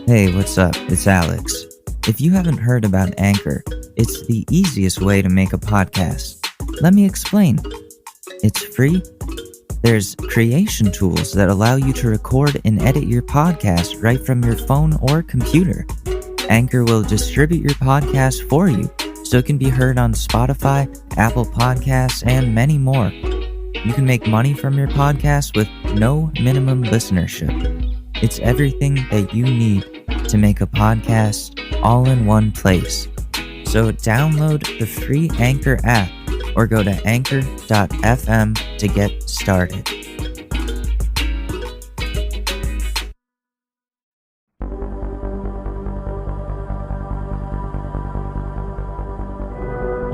Hey, what's up? It's Alex. If you haven't heard about Anchor, it's the easiest way to make a podcast. Let me explain. It's free. There's creation tools that allow you to record and edit your podcast right from your phone or computer. Anchor will distribute your podcast for you, so it can be heard on Spotify, Apple Podcasts, and many more. You can make money from your podcast with no minimum listenership. It's everything that you need to make a podcast all in one place. So download the free Anchor app or go to anchor.fm to get started.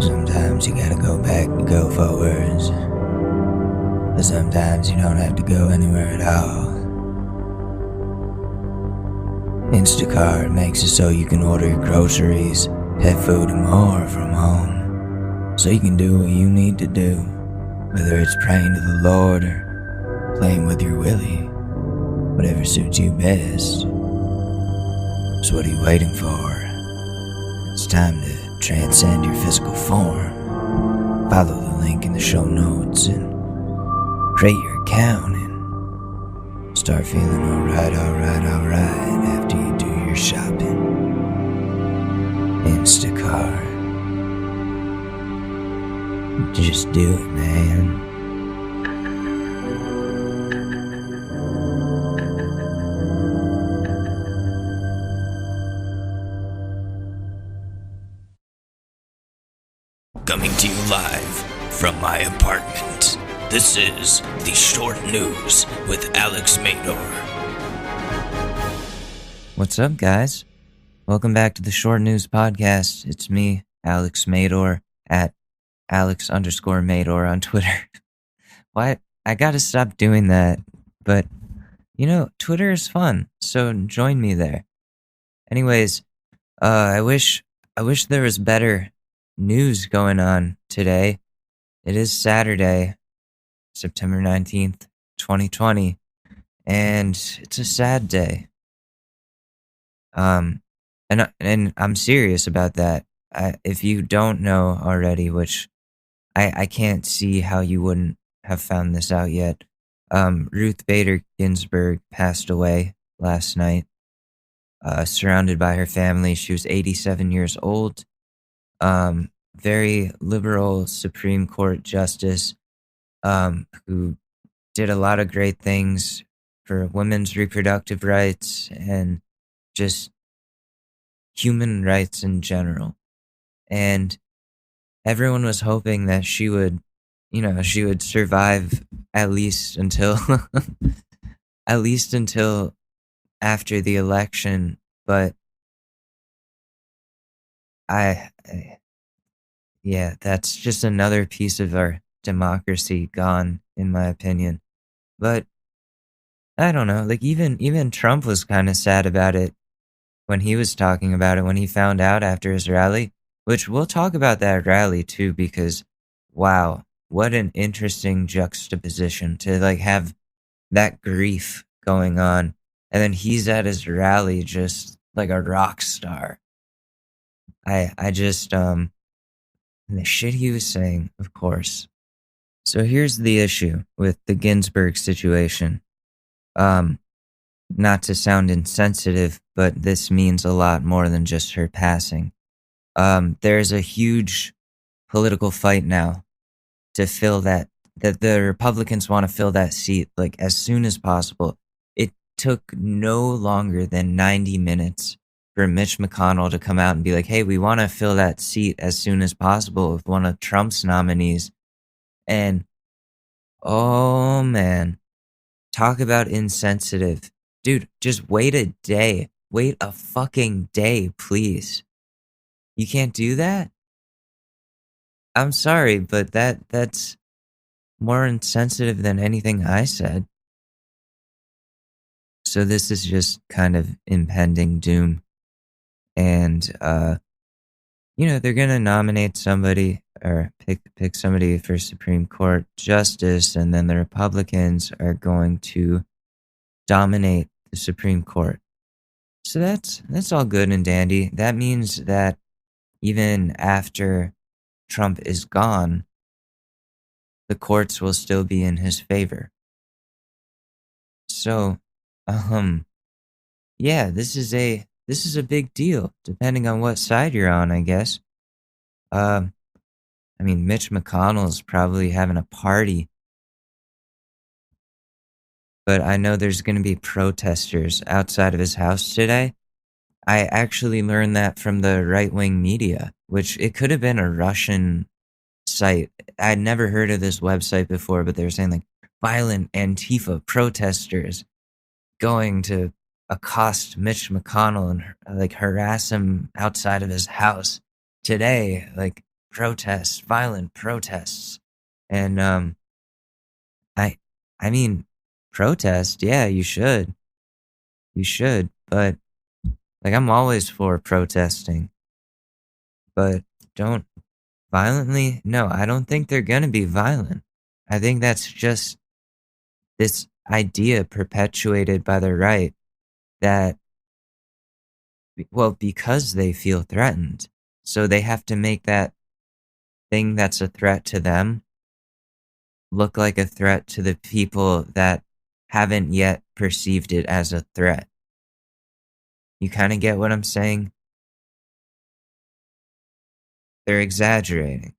Sometimes you gotta go back to go forwards. But sometimes you don't have to go anywhere at all. Instacart makes it so you can order your groceries, pet food, and more from home. So you can do what you need to do, whether it's praying to the Lord or playing with your willy. Whatever suits you best. So what are you waiting for? It's time to transcend your physical form. Follow the link in the show notes and create your account and start feeling alright after you do your shopping. Instacart. Just do it, man. Coming to you live from my apartment. This is The Short News with Alex Mador. What's up, guys? Welcome back to the Short News Podcast. It's me, Alex Mador, at Alex_Mador on Twitter. Why? I gotta stop doing that. But, Twitter is fun, so join me there. Anyways, I wish there was better news going on today. It is Saturday, September 19th, 2020, and it's a sad day. And I'm serious about that. If you don't know already, which I can't see how you wouldn't have found this out yet, Ruth Bader Ginsburg passed away last night, surrounded by her family. She was 87 years old. Very liberal Supreme Court justice, who did a lot of great things for women's reproductive rights and just human rights in general. And everyone was hoping that she would survive at least until after the election. But that's just another piece of our democracy gone, in my opinion. But I don't know, like even Trump was kind of sad about it when he was talking about it when he found out after his rally, which we'll talk about that rally too, because wow, what an interesting juxtaposition to have that grief going on, and then he's at his rally just like a rock star. I just and the shit he was saying, of course. So here's the issue with the Ginsburg situation. Not to sound insensitive, but this means a lot more than just her passing. There's a huge political fight now to fill that the Republicans want to fill that seat as soon as possible. It took no longer than 90 minutes for Mitch McConnell to come out and be like, hey, we want to fill that seat as soon as possible with one of Trump's nominees. And, oh man, talk about insensitive. Dude, just wait a day. Wait a fucking day, please. You can't do that? I'm sorry, but that's more insensitive than anything I said. So this is just kind of impending doom. And, they're going to nominate somebody or pick somebody for Supreme Court justice, and then the Republicans are going to dominate the Supreme Court. So that's all good and dandy. That means that even after Trump is gone, the courts will still be in his favor. So, yeah, this is a big deal, depending on what side you're on, I guess. Um, I mean, Mitch McConnell's probably having a party, but I know there's going to be protesters outside of his house today. I actually learned that from the right-wing media, which it could have been a Russian site. I'd never heard of this website before, but they were saying like violent Antifa protesters going to accost Mitch McConnell and like harass him outside of his house today, like protests, violent protests. And I I mean protest, yeah, you should. You should, but like I'm always for protesting. But don't violently? No, I don't think they're going to be violent. I think that's just this idea perpetuated by the right that, well, because they feel threatened, so they have to make that thing that's a threat to them look like a threat to the people that haven't yet perceived it as a threat. You kind of get what I'm saying? They're exaggerating.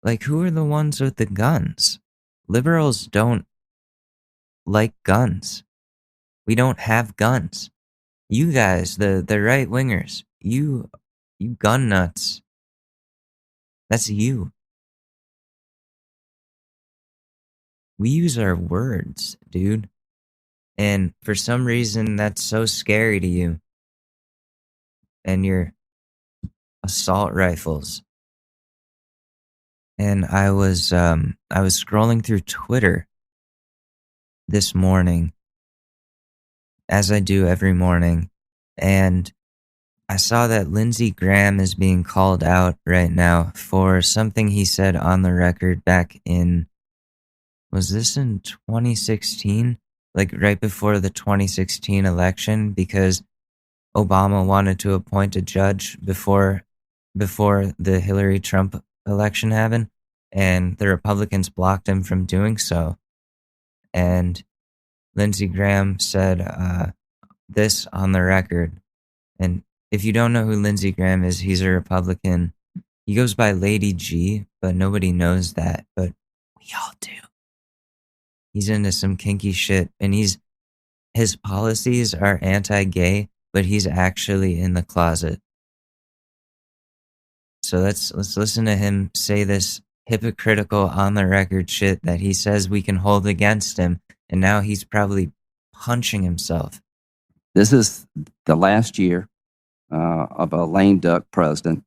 Like, who are the ones with the guns? Liberals don't like guns. We don't have guns. You guys, the right wingers, you gun nuts. That's you. We use our words, dude. And for some reason, that's so scary to you. And your assault rifles. And I was scrolling through Twitter this morning, as I do every morning, and I saw that Lindsey Graham is being called out right now for something he said on the record back in, was this in 2016? Like right before the 2016 election, because Obama wanted to appoint a judge before the Hillary Trump election happened, and the Republicans blocked him from doing so. And Lindsey Graham said this on the record. And if you don't know who Lindsey Graham is, he's a Republican. He goes by Lady G, but nobody knows that. But we all do. He's into some kinky shit, and his policies are anti-gay, but he's actually in the closet. So let's listen to him say this hypocritical on the record shit that he says we can hold against him, and now he's probably punching himself. This is the last year of a lame duck president,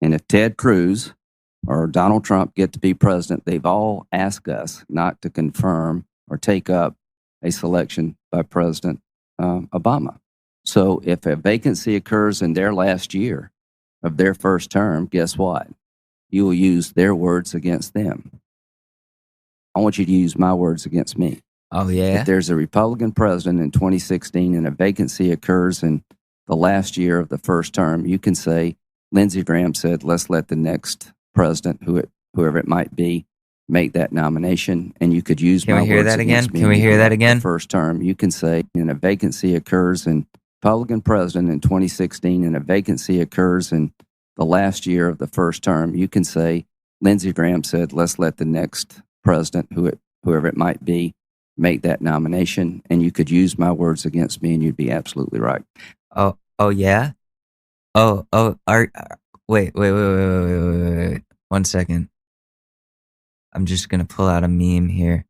and if Ted Cruz or Donald Trump get to be president, they've all asked us not to confirm or take up a selection by President Obama. So if a vacancy occurs in their last year of their first term, guess what? You will use their words against them. I want you to use my words against me. Oh, yeah? If there's a Republican president in 2016 and a vacancy occurs in the last year of the first term, you can say, Lindsey Graham said, let's let the next president, whoever it might be, make that nomination. And you could use my words against me. Can we hear that again? Can we hear that again? First term, you can say, and a vacancy occurs in Republican president in 2016 and a vacancy occurs in the last year of the first term, you can say, Lindsey Graham said, let's let the next president, whoever it might be, make that nomination. And you could use my words against me and you'd be absolutely right. Oh, yeah? Wait. 1 second. I'm just going to pull out a meme here.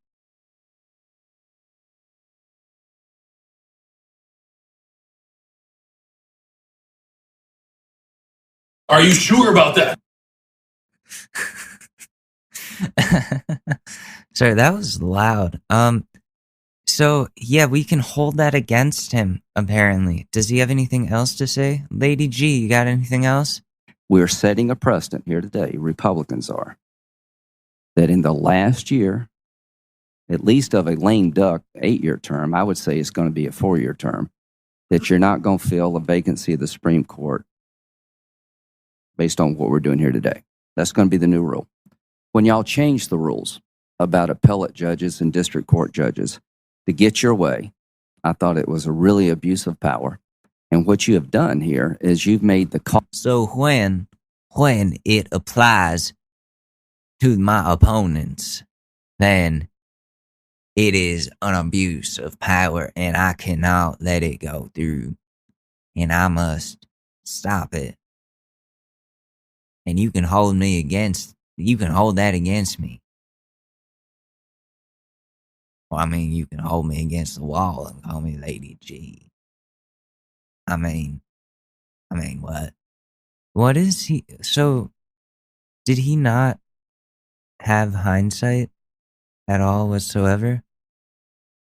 Are you sure about that? Sorry, that was loud. So yeah, we can hold that against him, apparently. Does he have anything else to say? Lady G, you got anything else? We're setting a precedent here today, Republicans are, that in the last year, at least of a lame duck 8-year term, I would say it's going to be a 4-year term. that you're not going to fill a vacancy of the Supreme Court based on what we're doing here today. That's going to be the new rule. When y'all change the rules about appellate judges and district court judges to get your way, I thought it was a really abuse of power. And what you have done here is you've made the call. So when it applies to my opponents, then it is an abuse of power, and I cannot let it go through, and I must stop it. And you can hold that against me. Well, I mean, you can hold me against the wall and call me Lady G. I mean, what? What is he? So, did he not have hindsight at all whatsoever?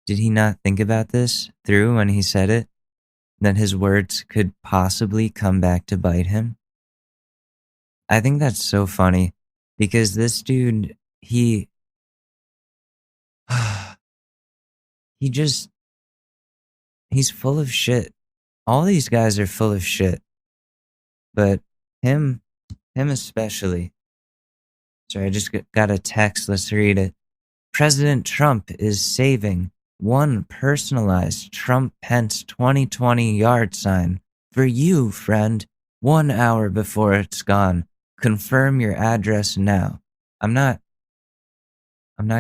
Did he not think about this through when he said it? That his words could possibly come back to bite him? I think that's so funny because this dude, he's full of shit. All these guys are full of shit. But him especially. Sorry, I just got a text. Let's read it. President Trump is saving one personalized Trump-Pence 2020 yard sign for you, friend, 1 hour before it's gone. Confirm your address now. I'm not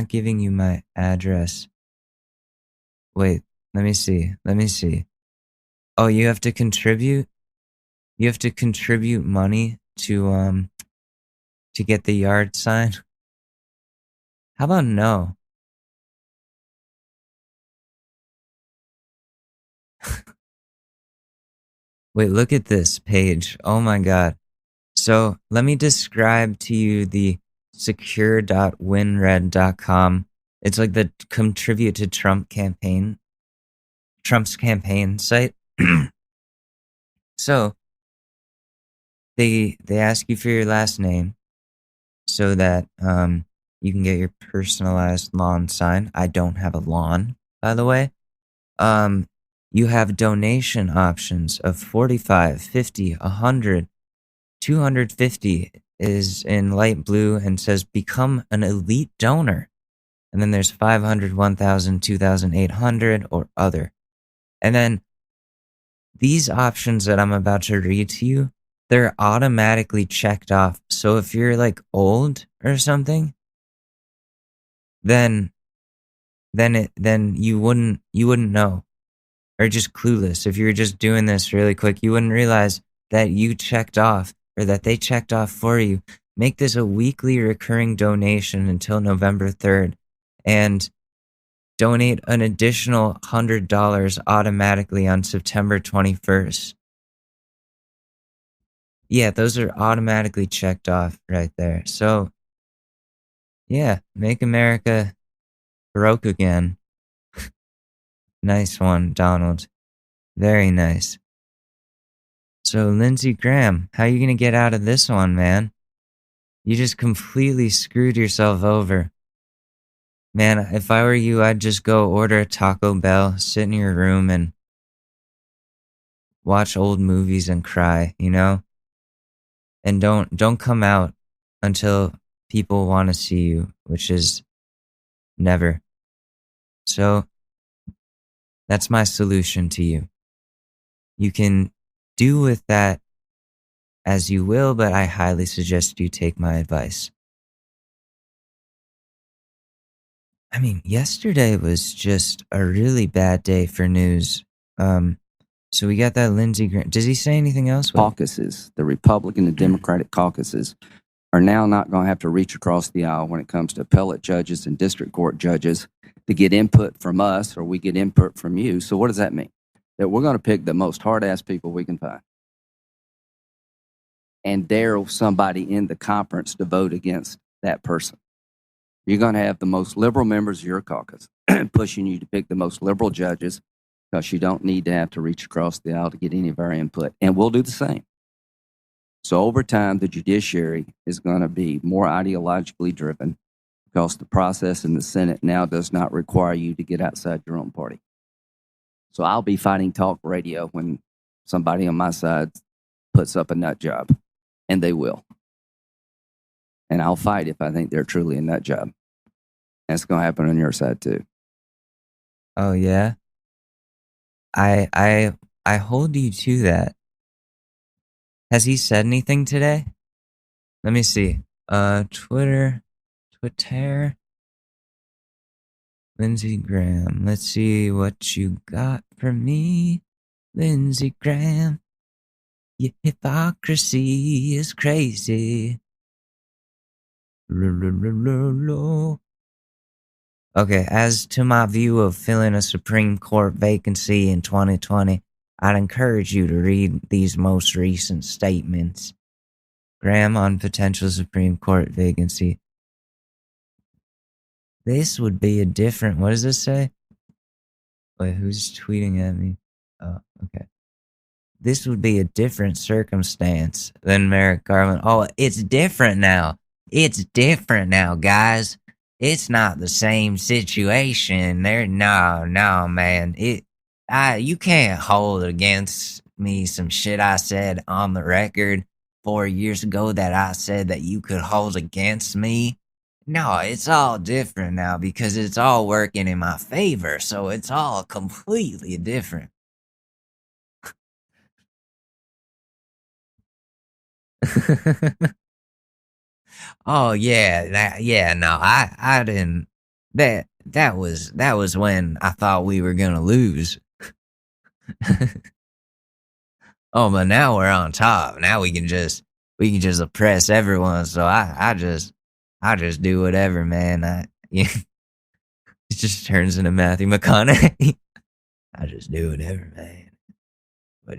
giving you my address. Wait, let me see. Oh, you have to contribute? You have to contribute money to get the yard sign? How about no? Wait, look at this page. Oh my God. So let me describe to you the secure.winred.com. It's like the contribute to Trump's campaign site. So they ask you for your last name so that you can get your personalized lawn sign. I don't have a lawn, by the way. You have donation options of $45, $50, $100, $250 is in light blue and says become an elite donor. And then there's $500, $1,000, $2,800 or other. And then these options that I'm about to read to you, they're automatically checked off. So if you're like old or something, then you wouldn't know. Or just clueless. If you were just doing this really quick, you wouldn't realize that you checked off or that they checked off for you. Make this a weekly recurring donation until November 3rd and donate an additional $100 automatically on September 21st. Yeah, those are automatically checked off right there. So, yeah, make America broke again. Nice one, Donald. Very nice. So, Lindsey Graham, how are you going to get out of this one, man? You just completely screwed yourself over. Man, if I were you, I'd just go order a Taco Bell, sit in your room, and watch old movies and cry, you know? And don't come out until people want to see you, which is never. So, that's my solution to you. You can do with that as you will, but I highly suggest you take my advice. I mean, yesterday was just a really bad day for news. So we got that Lindsey Graham. Does he say anything else? Caucuses, the Republican and Democratic caucuses, are now not going to have to reach across the aisle when it comes to appellate judges and district court judges to get input from us, or we get input from you. So what does that mean? That we're going to pick the most hard-ass people we can find and dare somebody in the conference to vote against that person. You're going to have the most liberal members of your caucus pushing you to pick the most liberal judges because you don't need to have to reach across the aisle to get any of our input. And we'll do the same. So over time, the judiciary is going to be more ideologically driven because the process in the Senate now does not require you to get outside your own party. So I'll be fighting talk radio when somebody on my side puts up a nut job, and they will. And I'll fight if I think they're truly a nut job. That's going to happen on your side too. Oh yeah. I hold you to that. Has he said anything today? Let me see. Twitter. Lindsey Graham. Let's see what you got for me, Lindsey Graham. Your hypocrisy is crazy. Okay, as to my view of filling a Supreme Court vacancy in 2020, I'd encourage you to read these most recent statements. Graham on potential Supreme Court vacancy. This would be a different... What does this say? Wait, who's tweeting at me? Oh, okay. This would be a different circumstance than Merrick Garland. Oh, it's different now. It's different now, guys. It's not the same situation. No, man. You can't hold against me some shit I said on the record 4 years ago that I said that you could hold against me. No, it's all different now because it's all working in my favor. So it's all completely different. Oh yeah, no, I didn't. That was when I thought we were gonna lose. Oh, but now we're on top. Now we can just oppress everyone. So I just do whatever, man. It just turns into Matthew McConaughey. I just do whatever, man. But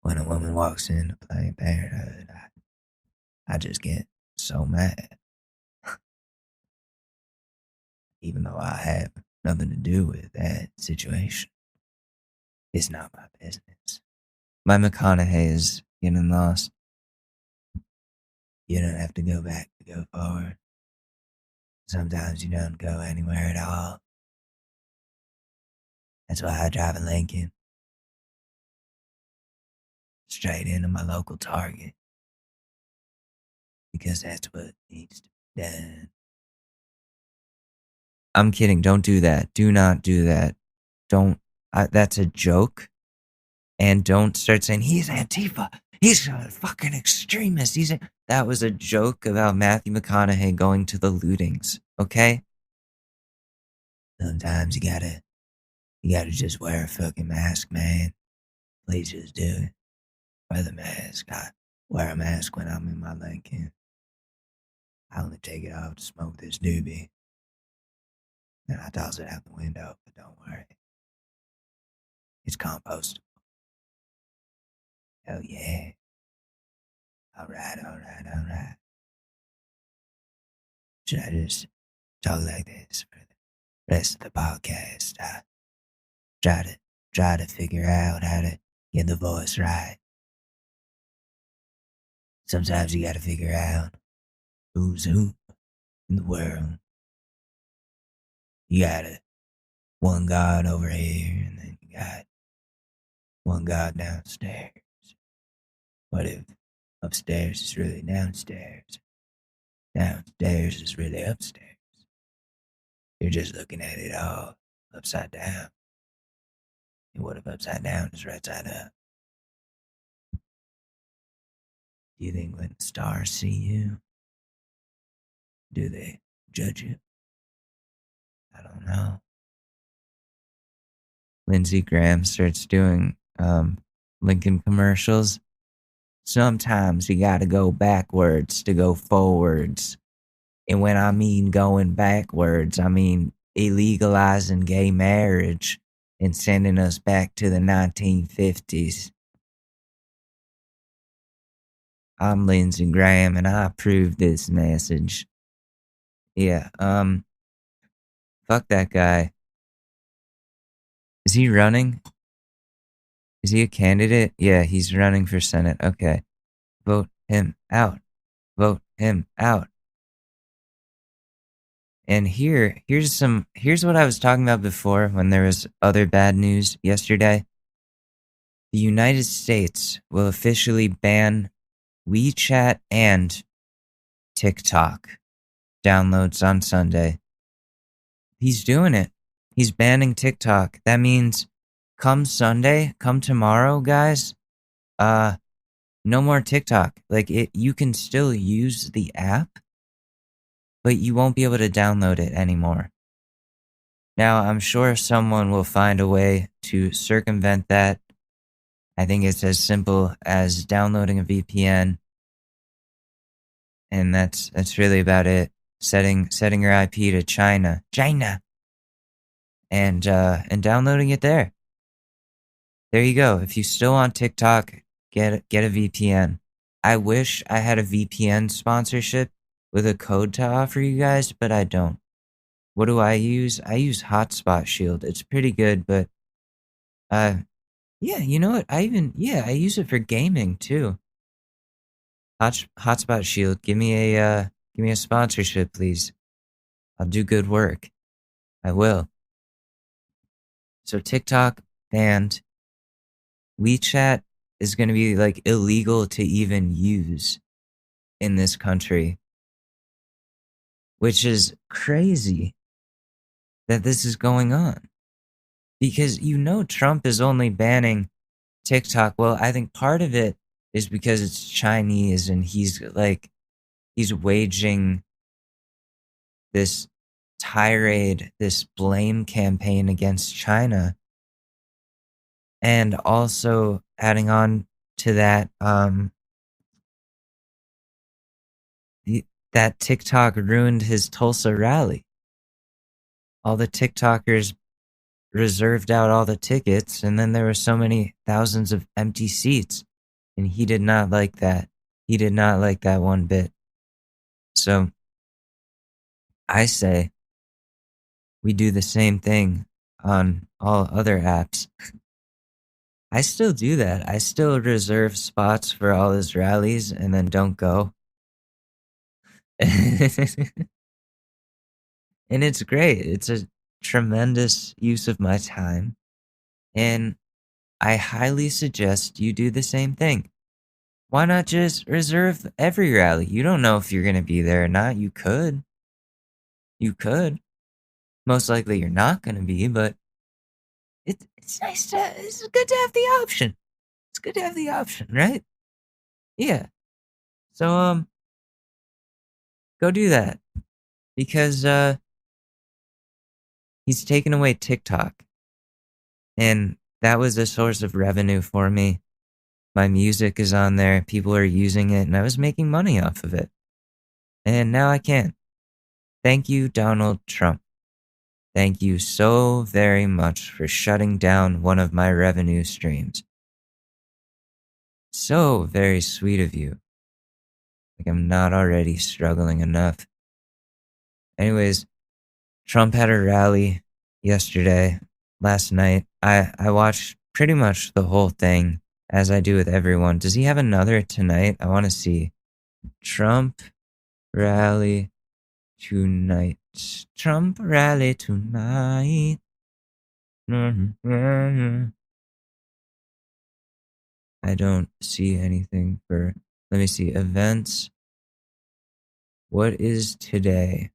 when a woman walks into Planned Parenthood, I just get so mad. Even though I have nothing to do with that situation. It's not my business. My McConaughey is getting lost. You don't have to go back to go forward. Sometimes you don't go anywhere at all. That's why I drive a Lincoln. Straight into my local Target. Because that's what needs to be done. I'm kidding. Don't do that. Do not do that. Don't. That's a joke. And don't start saying, he's Antifa. He's a fucking extremist. That was a joke about Matthew McConaughey going to the lootings. Okay? Sometimes you gotta just wear a fucking mask, man. Please just do it. Wear the mask. I wear a mask when I'm in my Lincoln. I only take it off to smoke this doobie. Then I toss it out the window, but don't worry. It's compostable. Hell yeah. Alright. Should I just talk like this for the rest of the podcast? I try to figure out how to get the voice right. Sometimes you gotta figure out who's who in the world. You got one God over here, and then you got one God downstairs. What if upstairs is really downstairs? Downstairs is really upstairs. You're just looking at it all upside down. And what if upside down is right side up? Do you think when stars see you, do they judge you? I don't know. Lindsey Graham starts doing Lincoln commercials. Sometimes you gotta go backwards to go forwards. And when I mean going backwards, I mean illegalizing gay marriage and sending us back to the 1950s. I'm Lindsey Graham and I approve this message. Yeah, fuck that guy. Is he running? Is he a candidate? Yeah, he's running for Senate. Okay. Vote him out. Vote him out. And here's what I was talking about before when there was other bad news yesterday. The United States will officially ban WeChat and TikTok downloads on Sunday. He's doing it. He's banning TikTok. That means come Sunday, come tomorrow, guys, no more TikTok. Like you can still use the app, but you won't be able to download it anymore. Now, I'm sure someone will find a way to circumvent that. I think it's as simple as downloading a VPN, and that's really about it. Setting your IP to China, and downloading it there. There you go. If you still on TikTok, get a VPN. I wish I had a VPN sponsorship with a code to offer you guys, but I don't. What do I use? I use Hotspot Shield. It's pretty good, but yeah, you know what? I use it for gaming too. Hotspot Shield, give me a sponsorship, please. I'll do good work. I will. So TikTok banned. WeChat is going to be like illegal to even use in this country, which is crazy that this is going on. Because Trump is only banning TikTok. Well, I think part of it is because it's Chinese and he's waging this tirade, this blame campaign against China. And also adding on to that, that TikTok ruined his Tulsa rally. All the TikTokers reserved out all the tickets, and then there were so many thousands of empty seats, and he did not like that. He did not like that one bit. So I say we do the same thing on all other apps. I still do that. I still reserve spots for all his rallies and then don't go. And it's great. It's a tremendous use of my time. And I highly suggest you do the same thing. Why not just reserve every rally? You don't know if you're going to be there or not. You could. You could. Most likely you're not going to be, but it's nice it's good to have the option. It's good to have the option, right? Yeah. So, go do that. Because, he's taken away TikTok. And that was a source of revenue for me. My music is on there. People are using it, and I was making money off of it. And now I can't. Thank you, Donald Trump. Thank you so very much for shutting down one of my revenue streams. So very sweet of you. Like I'm not already struggling enough. Anyways, Trump had a rally last night. I watched pretty much the whole thing, as I do with everyone. Does he have another tonight? I want to see. Trump rally tonight. Trump rally tonight. I don't see anything for, let me see, events. What is today?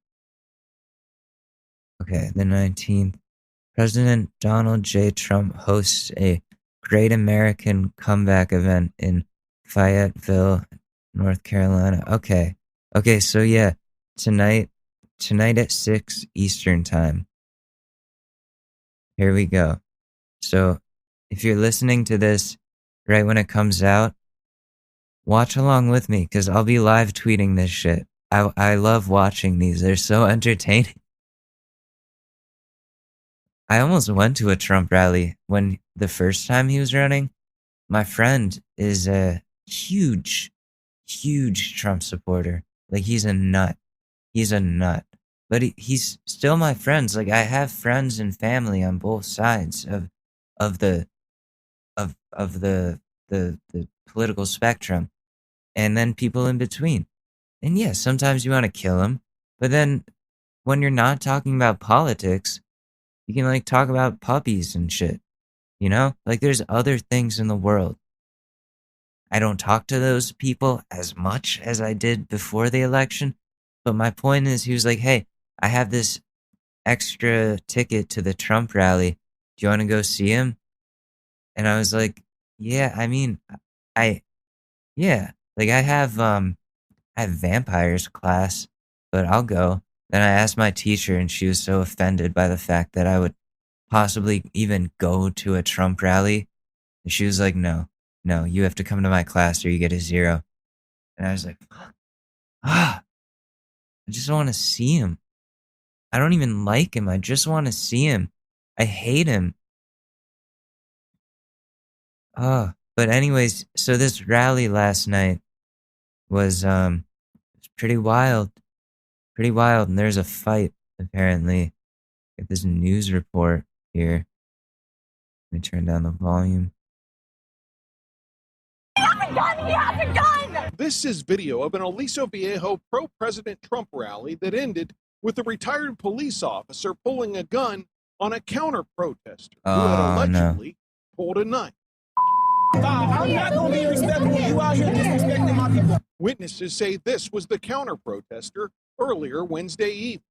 Okay, the 19th. President Donald J. Trump hosts a Great American Comeback event in Fayetteville, North Carolina. Okay, so yeah, tonight at 6 Eastern time. Here we go. So if you're listening to this right when it comes out, watch along with me because I'll be live tweeting this shit. I love watching these. They're so entertaining. I almost went to a Trump rally when the first time he was running. My friend is a huge Trump supporter. Like he's a nut. But he's still my friends. Like I have friends and family on both sides of the political spectrum, and then people in between. And yeah, sometimes you want to kill him, but then when you're not talking about politics, you can like talk about puppies and shit. You know? Like there's other things in the world. I don't talk to those people as much as I did before the election. But my point is, he was like, hey, I have this extra ticket to the Trump rally. Do you want to go see him? And I was like, yeah, I mean, yeah, like I have vampires class, but I'll go. Then I asked my teacher, and she was so offended by the fact that I would possibly even go to a Trump rally. And she was like, no, you have to come to my class or you get a 0. And I was like, fuck. I just want to see him. I don't even like him. I just want to see him. I hate him. But anyways, so this rally last night was pretty wild. Pretty wild. And there's a fight, apparently. Get this news report here. Let me turn down the volume. He has a gun! He has a gun! This is video of an Aliso Viejo pro-President Trump rally that ended with a retired police officer pulling a gun on a counter-protester who had allegedly pulled a knife. I'm not going to be respectful. You out here disrespecting my people. Witnesses say this was the counter-protester earlier Wednesday evening.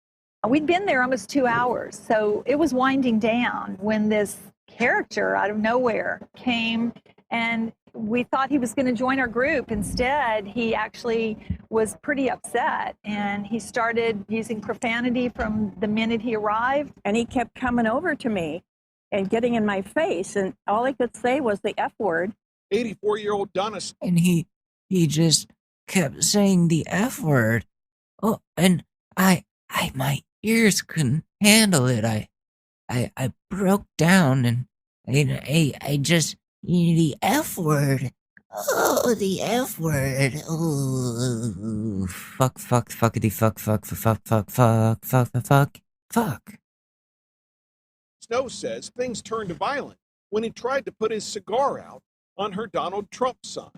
We'd been there almost 2 hours, so it was winding down when this character out of nowhere came, and we thought he was going to join our group. Instead, he actually was pretty upset, and he started using profanity from the minute he arrived. And he kept coming over to me and getting in my face, and all I could say was the F word. 84-year-old Donna. And he just kept saying the F word. Oh, and my ears couldn't handle it. I broke down, and I just, the F word. Oh, the F word. Oh, fuck, fuckity, fuck. Snow says things turned violent when he tried to put his cigar out on her Donald Trump sign.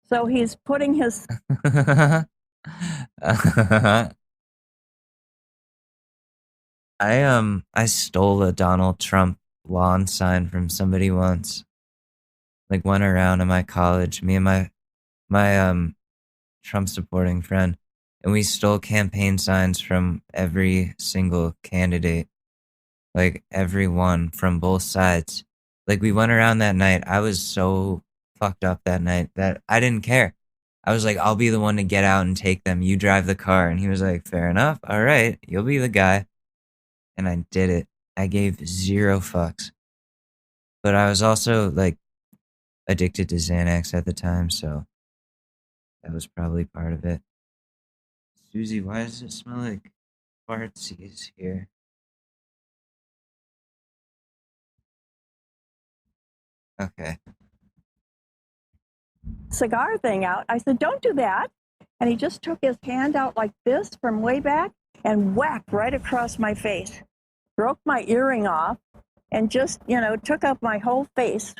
So he's putting his... I stole a Donald Trump lawn sign from somebody once. Like went around in my college, me and my Trump supporting friend, and we stole campaign signs from every single candidate. Like everyone from both sides. Like we went around that night. I was so fucked up that night that I didn't care. I was like, I'll be the one to get out and take them. You drive the car. And he was like, fair enough. All right, you'll be the guy. And I did it. I gave 0 fucks. But I was also like addicted to Xanax at the time, so that was probably part of it. Susie, why does it smell like fartsies here? Okay. cigar thing out. I said, don't do that. And he just took his hand out like this from way back and whacked right across my face. Broke my earring off and just, took up my whole face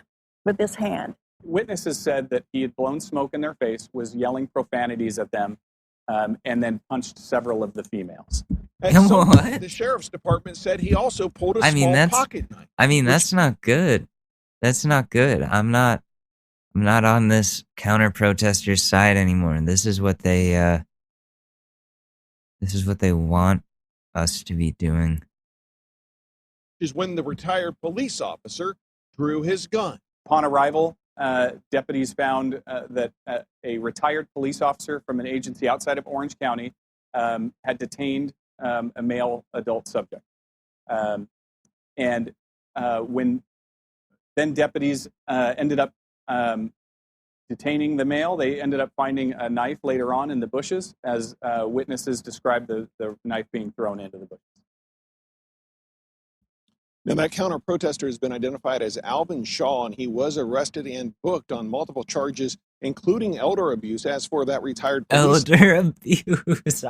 with his hand. Witnesses said that he had blown smoke in their face, was yelling profanities at them, and then punched several of the females. The sheriff's department said he also pulled a small pocket knife. That's not good. That's not good. I'm not on this counter-protesters side anymore. This is what they want us to be doing. Is when the retired police officer drew his gun. Upon arrival, deputies found that a retired police officer from an agency outside of Orange County had detained a male adult subject. And when then deputies ended up detaining the male, they ended up finding a knife later on in the bushes, as witnesses described the knife being thrown into the bushes. Now, that counter-protester has been identified as Alvin Shaw, and he was arrested and booked on multiple charges, including elder abuse. As for that retired police... Elder abuse.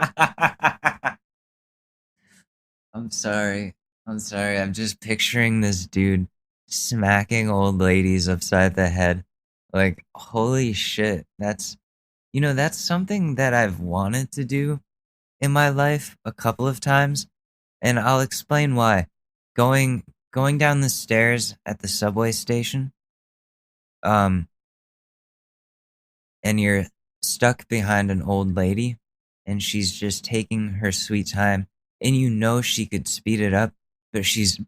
I'm sorry. I'm just picturing this dude smacking old ladies upside the head. Like, holy shit. That's something that I've wanted to do in my life a couple of times. And I'll explain why. Going down the stairs at the subway station, and you're stuck behind an old lady, and she's just taking her sweet time, and you know she could speed it up, but she's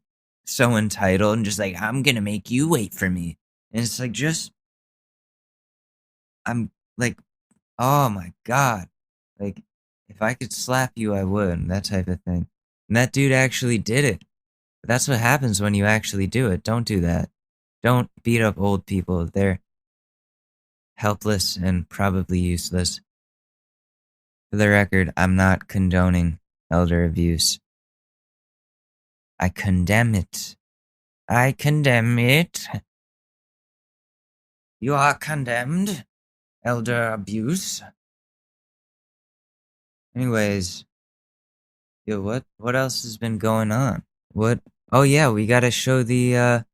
so entitled and just like, I'm gonna make you wait for me. And it's like, I'm like, oh my God. Like, if I could slap you, I would, that type of thing. And that dude actually did it. But that's what happens when you actually do it. Don't do that. Don't beat up old people. They're helpless and probably useless. For the record, I'm not condoning elder abuse. I condemn it. I condemn it. You are condemned, elder abuse. Anyways, yo, what else has been going on? What? Oh yeah, we gotta show we gotta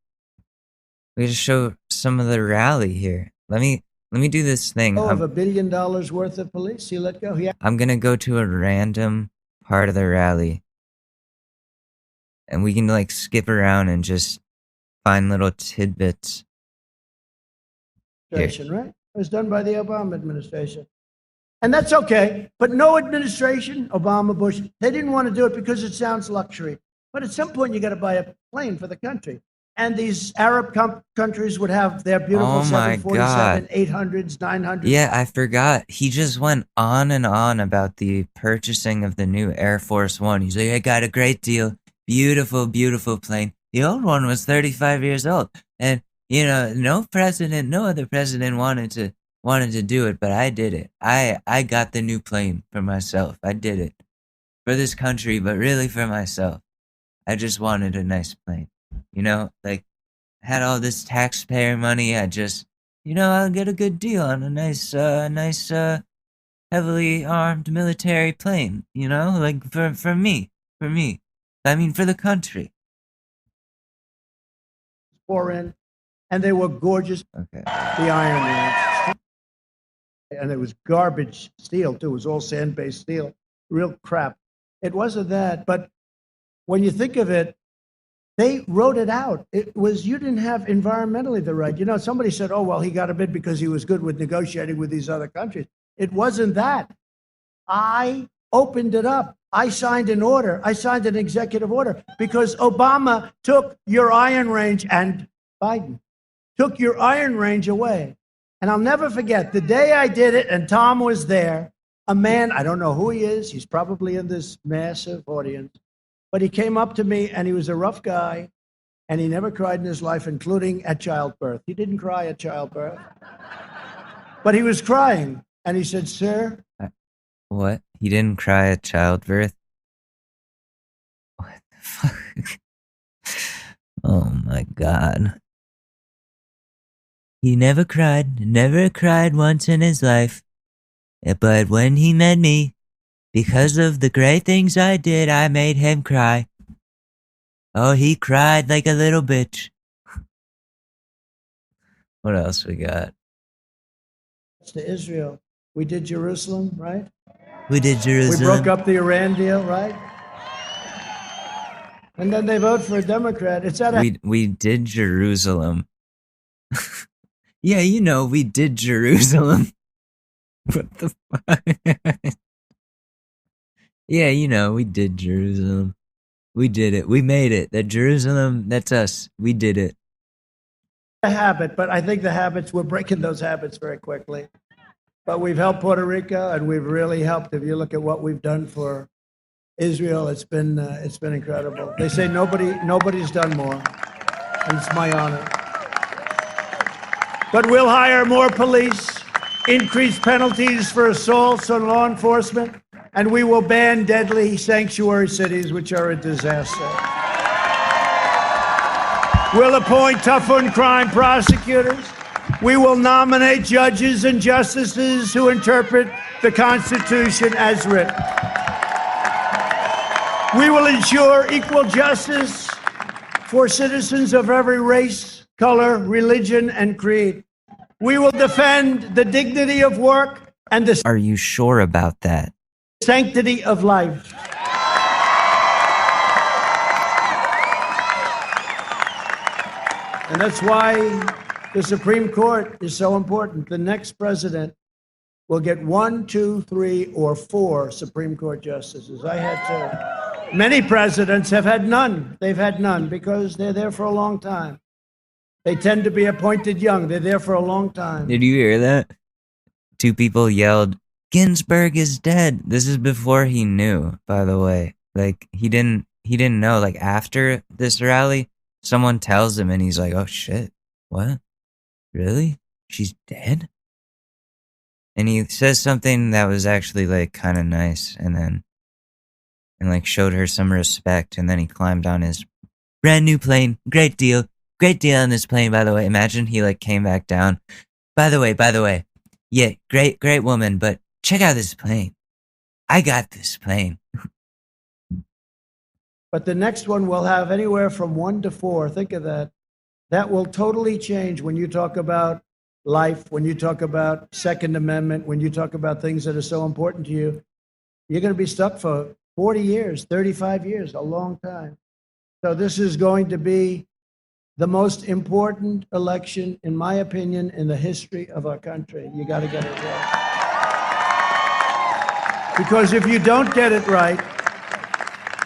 show some of the rally here. Let me do this thing. Of $1 billion worth of police, you let go. Yeah. I'm gonna go to a random part of the rally, and we can like skip around and just find little tidbits. Right? It was done by the Obama administration. And that's okay. But no administration, Obama, Bush, they didn't want to do it because it sounds luxury. But at some point, you got to buy a plane for the country. And these Arab countries would have their beautiful 747, 800s, 900s. Yeah, I forgot. He just went on and on about the purchasing of the new Air Force One. He's like, I got a great deal. Beautiful, beautiful plane. The old one was 35 years old. And, you know, no other president wanted to do it, but I did it. I got the new plane for myself. I did it. For this country, but really for myself. I just wanted a nice plane. You know, like, had all this taxpayer money. I just, I'll get a good deal on a nice, heavily armed military plane. Like for me. I mean, for the country. In, and they were gorgeous. Okay. The Iron Man, and it was garbage steel too. It was all sand-based steel, real crap. It wasn't that, but when you think of it. They wrote it out. It was, you didn't have environmentally the right. Somebody said, oh, well, he got a bid because he was good with negotiating with these other countries. It wasn't that. I opened it up. I signed an order. I signed an executive order because Obama took your Iron Range and Biden took your Iron Range away. And I'll never forget the day I did it and Tom was there, a man, I don't know who he is. He's probably in this massive audience. But he came up to me, and he was a rough guy, and he never cried in his life, including at childbirth. He didn't cry at childbirth. But he was crying, and he said, sir. What? He didn't cry at childbirth? What the fuck? Oh, my God. He never cried once in his life. But when he met me, because of the great things I did, I made him cry. Oh, he cried like a little bitch. What else we got? To Israel. We did Jerusalem, right? We did Jerusalem. We broke up the Iran deal, right? And then they vote for a Democrat. It's at we did Jerusalem. Yeah, we did Jerusalem. What the fuck? Yeah, we did Jerusalem. We did it. We made it. That Jerusalem, that's us. We did it. A habit, but I think we're breaking those habits very quickly. But we've helped Puerto Rico, and we've really helped. If you look at what we've done for Israel, it's been incredible. They say nobody's done more, and it's my honor. But we'll hire more police, increase penalties for assaults on law enforcement. And we will ban deadly sanctuary cities, which are a disaster. We'll appoint tough on crime prosecutors. We will nominate judges and justices who interpret the Constitution as written. We will ensure equal justice for citizens of every race, color, religion, and creed. We will defend the dignity of work and the... Are you sure about that? Sanctity of life. And that's why the Supreme Court is so important. The next president will get 1, 2, 3, or 4 Supreme Court justices. I had 2. Many presidents have had none. They've had none because they're there for a long time. They tend to be appointed young. They're there for a long time. Did you hear that? 2 people yelled, "Ginsburg is dead." This is before he knew, by the way. Like, he didn't know. Like, after this rally, someone tells him and he's like, "Oh shit, what? Really? She's dead?" And he says something that was actually like kind of nice, and like showed her some respect, and then he climbed on his brand new plane. Great deal on this plane, by the way. Imagine he like came back down. By the way, yeah, great woman, but check out this plane. I got this plane. But the next one will have anywhere from 1 to 4. Think of that. That will totally change when you talk about life, when you talk about Second Amendment, when you talk about things that are so important to you. You're going to be stuck for 40 years, 35 years, a long time. So this is going to be the most important election, in my opinion, in the history of our country. You got to get it right. Because if you don't get it right,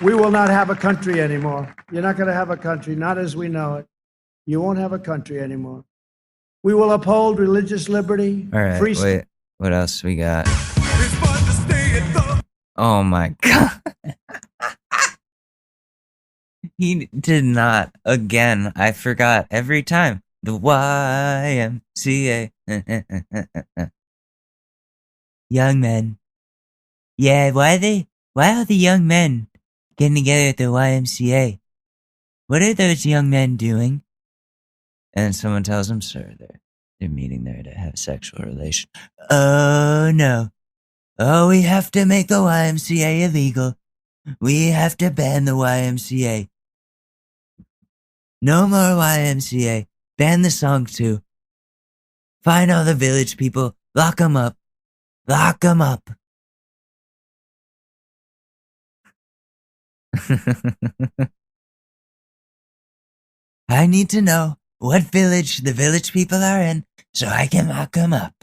we will not have a country anymore. You're not going to have a country, not as we know it. You won't have a country anymore. We will uphold religious liberty. All right, wait, what else we got? Oh my God. He did not. Again, I forgot every time. The YMCA. Young men. Yeah, why are the young men getting together at the YMCA? What are those young men doing? And someone tells them, "Sir, they're meeting there to have sexual relations." Oh, no. Oh, we have to make the YMCA illegal. We have to ban the YMCA. No more YMCA. Ban the song too. Find all the village people. Lock them up. Lock them up. I need to know what village the village people are in so I can lock them up.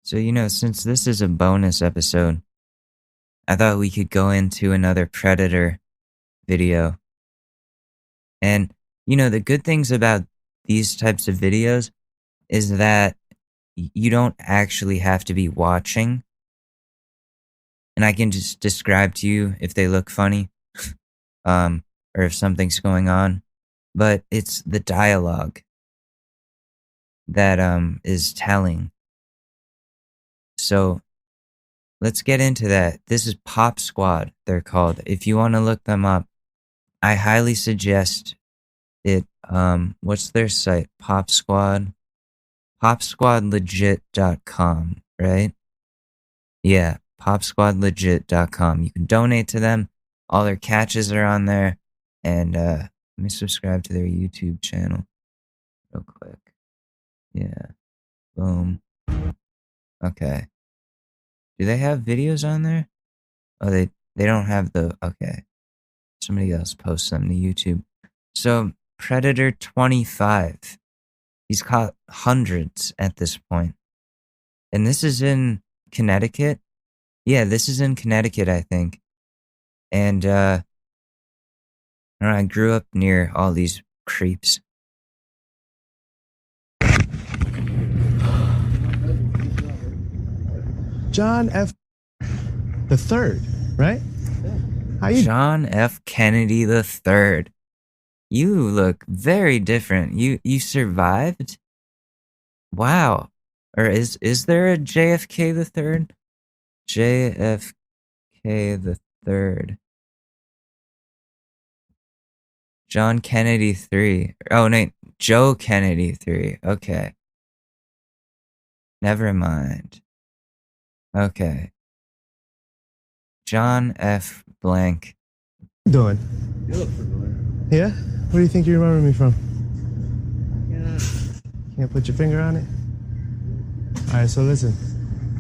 So, since this is a bonus episode, I thought we could go into another Predator video. And, the good things about these types of videos is that you don't actually have to be watching. And I can just describe to you if they look funny, or if something's going on. But it's the dialogue that is telling. So let's get into that. This is Pop Squad, they're called. If you want to look them up, I highly suggest it. What's their site? Pop Squad? PopSquadLegit.com, right? Yeah, PopSquadLegit.com. You can donate to them. All their catches are on there. And let me subscribe to their YouTube channel real quick. Yeah. Boom. Okay. Do they have videos on there? Oh, they don't have okay. Somebody else posts them to YouTube. So, Predator 25. He's caught hundreds at this point. And this is in Connecticut. Yeah, this is in Connecticut, I think. And, I don't know, I grew up near all these creeps. John F. the Third, right? How you? John F. Kennedy the Third. You look very different. You survived? Wow. Or is there a JFK the Third? JFK the Third. John Kennedy 3. Oh, no, Joe Kennedy 3. Okay. Never mind. Okay. John F. Blank. Doing? You look familiar. Yeah? Where do you think you remember me from? Yeah. Can't put your finger on it? All right, so listen.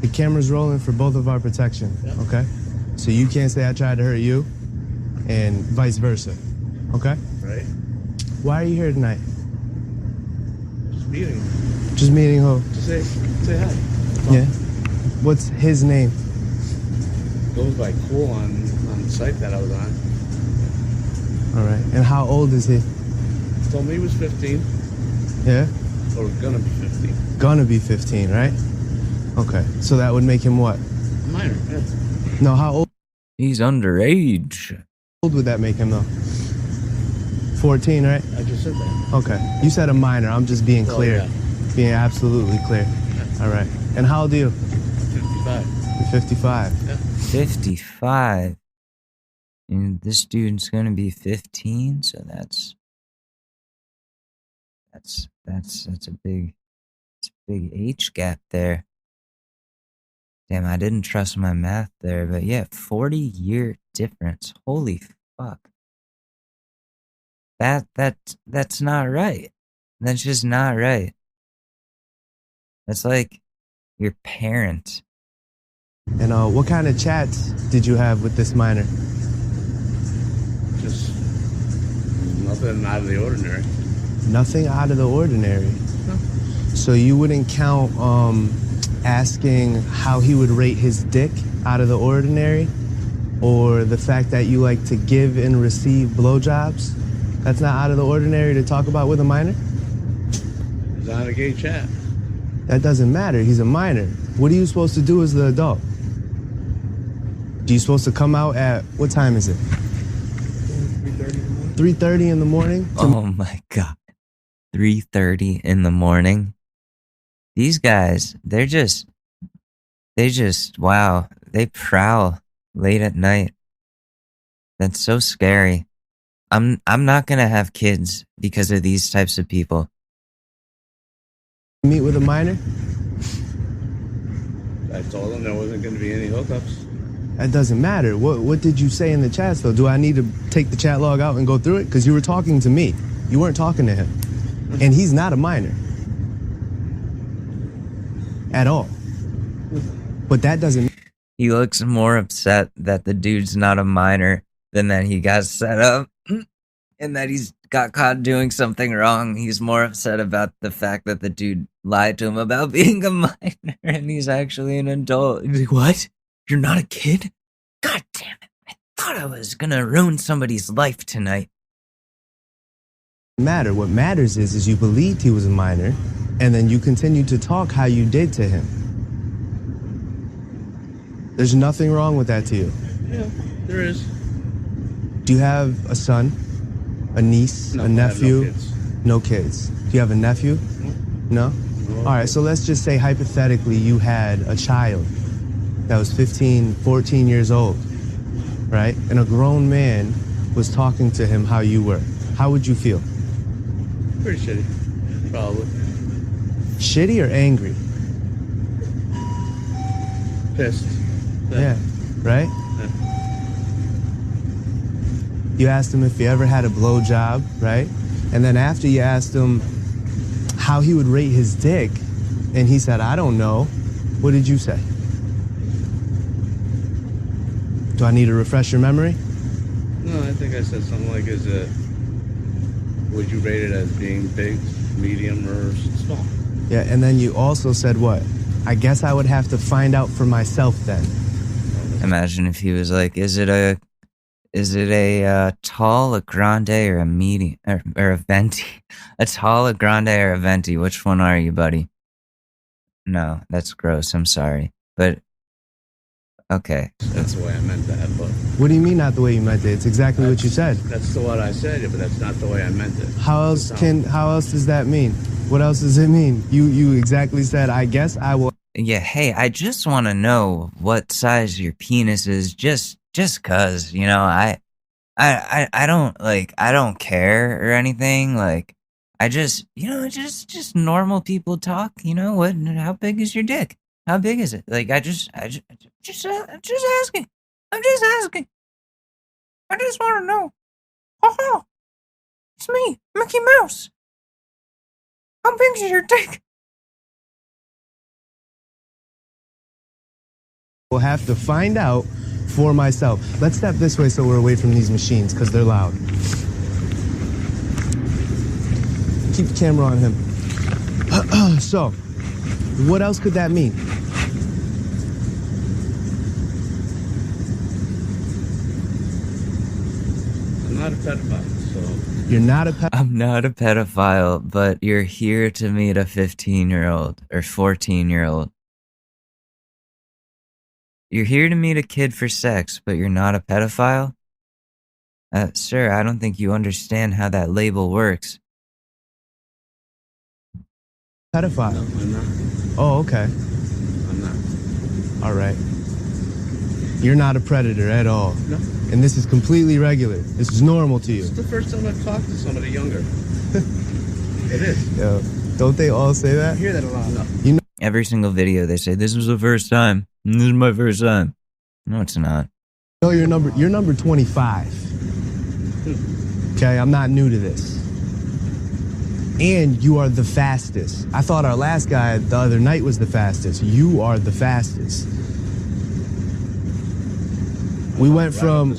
The camera's rolling for both of our protection, okay? So you can't say I tried to hurt you, and vice versa, okay? Right. Why are you here tonight? Just meeting. Just meeting who? Just say hi. Yeah. What's his name? Goes by Cool on the site that I was on. All right. And how old is he? Told me he was 15. Yeah? Or gonna be 15. Gonna be 15, right? Okay. So that would make him what? A minor, yeah. No, how old? He's underage. How old would that make him, though? 14, right? I just said that. Okay. You said a minor. I'm just being clear. Yeah. Being absolutely clear. Yeah. All right. And how old are you? 55. You're 55. Yeah. 55. And this dude's gonna be 15, so that's a big age gap there. Damn, I didn't trust my math there, but yeah, 40-year difference. Holy fuck. That's not right. That's just not right. That's like your parent. And what kind of chats did you have with this minor? Just nothing out of the ordinary. Nothing out of the ordinary. No. So you wouldn't count asking how he would rate his dick out of the ordinary? Or the fact that you like to give and receive blowjobs? That's not out of the ordinary to talk about with a minor? He's on a gay chat. That doesn't matter. He's a minor. What are you supposed to do as the adult? Are you supposed to come out at, what time is it? 3:30 in the morning? Oh my God. 3:30 in the morning. These guys, they just, wow, they prowl late at night. That's so scary. I'm not gonna have kids because of these types of people. Meet with a minor? I told him there wasn't going to be any hookups. That doesn't matter. What did you say in the chats, though? Do I need to take the chat log out and go through it? Because you were talking to me. You weren't talking to him. And he's not a minor. At all. But that doesn't... He looks more upset that the dude's not a minor than that he got set up and that he's got caught doing something wrong. He's more upset about the fact that the dude lied to him about being a minor and he's actually an adult. He's like, what? You're not a kid? God damn it. I thought I was gonna ruin somebody's life tonight. Matter. What matters is you believed he was a minor, and then you continued to talk how you did to him. There's nothing wrong with that to you. Yeah, there is. Do you have a son, a niece, No, a nephew? I have no kids. No kids. Do you have a nephew? No? All right, so let's just say hypothetically you had a child that was 15, 14 years old, right? And a grown man was talking to him how you were. How would you feel? Pretty shitty, probably. Shitty or angry? Pissed. Yeah, right? Yeah. You asked him if he ever had a blowjob, right? And then after you asked him how he would rate his dick, and he said, I don't know. What did you say? Do I need to refresh your memory? No, I think I said something like, would you rate it as being big, medium, or small? Yeah, and then you also said what? I guess I would have to find out for myself then. Imagine if he was like, is it a tall, a grande, or a medium, or a venti? A tall, a grande, or a venti? Which one are you, buddy? No, that's gross. I'm sorry. But, okay. That's the way I meant that, but... What do you mean not the way you meant it? It's exactly what you said. That's what I said, but that's not the way I meant it. How else does that mean? What else does it mean? You exactly said, I guess I will... Yeah, hey, I just want to know what size your penis is, just cause, you know, I don't care or anything, like, I just, you know, just normal people talk, you know, how big is your dick? How big is it? Like, I'm just asking. I'm just asking. I just want to know. Oh, it's me, Mickey Mouse. How big is your dick? Will have to find out for myself. Let's step this way so we're away from these machines because they're loud. keep the camera on him. So, what else could that mean? I'm not a pedophile, so... You're not a pedophile? I'm not a pedophile, but you're here to meet a 15-year-old or 14-year-old. You're here to meet a kid for sex, but you're not a pedophile? Sir, I don't think you understand how that label works. Pedophile? No, I'm not. Oh, okay. I'm not. All right. You're not a predator at all. No. And this is completely regular. This is normal to you. It's the first time I've talked to somebody younger. It is. Yo, don't they all say that? I hear that a lot. No. You know, Every single video they say, this was the first time. This is my first time. No, it's not. you're number 25. Okay, I'm not new to this. And you are the fastest. I thought our last guy the other night was the fastest. You are the fastest. We went from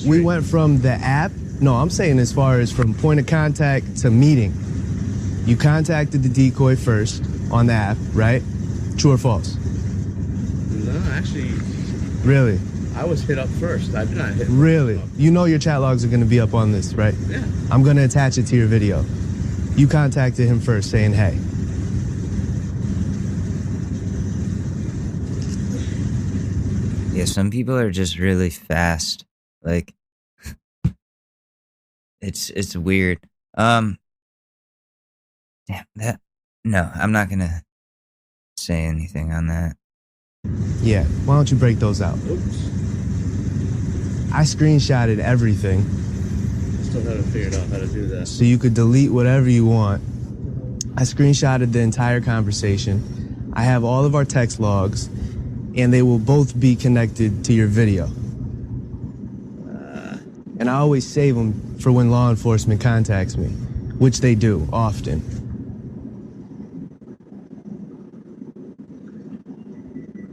the app. No, I'm saying as far as from point of contact to meeting. You contacted the decoy first on the app, right? True or false? No, actually... Really? I was hit up first. I did not hit Really? You know your chat logs are going to be up on this, right? Yeah. I'm going to attach it to your video. You contacted him first saying, hey. Yeah, some people are just really fast. Like, it's weird. Damn, no, I'm not gonna say anything on that. Yeah, why don't you break those out? Oops. I screenshotted everything. Still haven't figured out how to do that. So you could delete whatever you want. I screenshotted the entire conversation. I have all of our text logs, and they will both be connected to your video. And I always save them for when law enforcement contacts me, which they do often.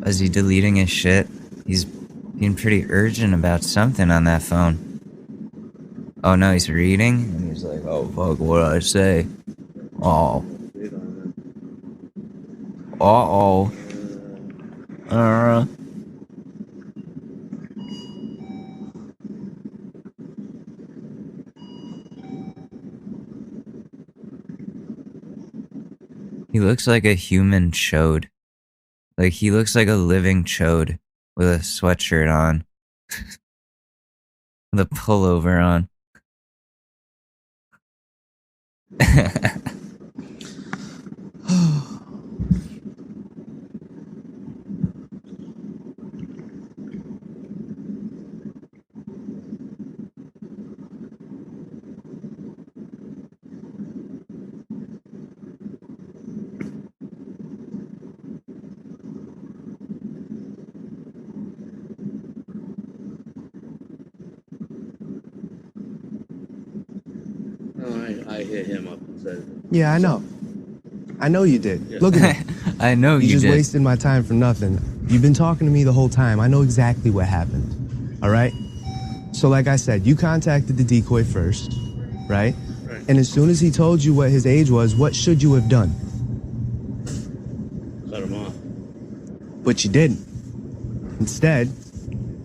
Is he deleting his shit? He's being pretty urgent about something on that phone. Oh no, he's reading? And he's like, oh fuck, what did I say? Oh. Uh-oh. He looks like a human chode. Like, he looks like a living chode with a sweatshirt on. With a pullover on. I hit him up and said... Yeah, I know. I know you did. Yeah. Look at me. I know you just did. wasted my time for nothing. You've been talking to me the whole time. I know exactly what happened. All right? So like I said, you contacted the decoy first, right? Right. And as soon as he told you what his age was, what should you have done? Cut him off. But you didn't. Instead,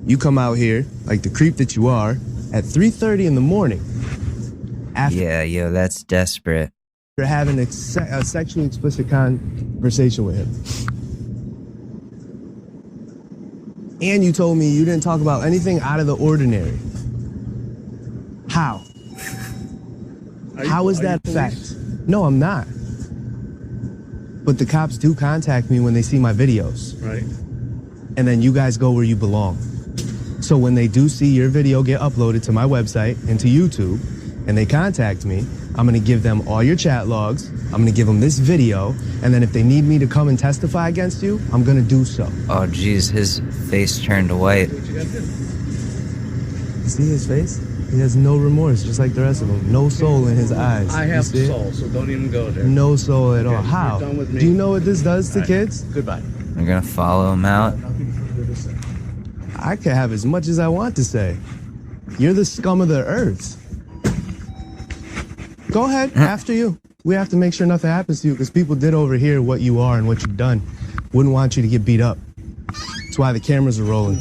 you come out here, like the creep that you are, at 3:30 in the morning. After Yeah, yo, that's desperate. you're having a sexually explicit conversation with him. And you told me you didn't talk about anything out of the ordinary. How? How is that a fact? No, I'm not. But the cops do contact me when they see my videos. Right. And then you guys go where you belong. So when they do see your video get uploaded to my website and to YouTube, and they contact me, I'm gonna give them all your chat logs, I'm gonna give them this video, and then if they need me to come and testify against you, I'm gonna do so. Oh, jeez, his face turned white. What you gotta do? You see his face? He has no remorse, just like the rest of them. No soul in his eyes. I You have see it? soul, so don't even go there. No soul at all. Okay, How? you're done with me. Do you know what this does to All right. kids? Goodbye. We're gonna follow him out. I can have as much as I want to say. You're the scum of the earth. Go ahead, after you. We have to make sure nothing happens to you because people did overhear what you are and what you've done. Wouldn't want you to get beat up. That's why the cameras are rolling.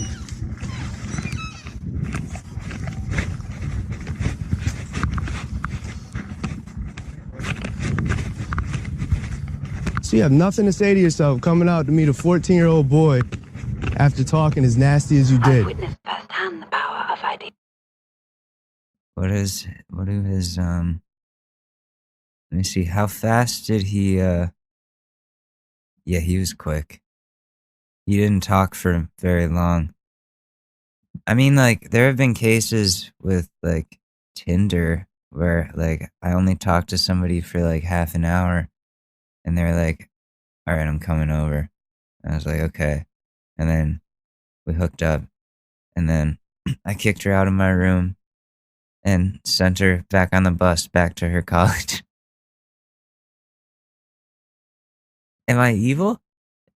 So you have nothing to say to yourself coming out to meet a 14-year-old boy after talking as nasty as you did. I've witnessed firsthand the power of ID. What do his, let me see, how fast did he, yeah, he was quick. He didn't talk for very long. I mean, like, there have been cases with, like, Tinder where, like, I only talked to somebody for, like, half an hour, and they're like, all right, I'm coming over. And I was like, okay. And then we hooked up, and then I kicked her out of my room and sent her back on the bus back to her college. Am I evil?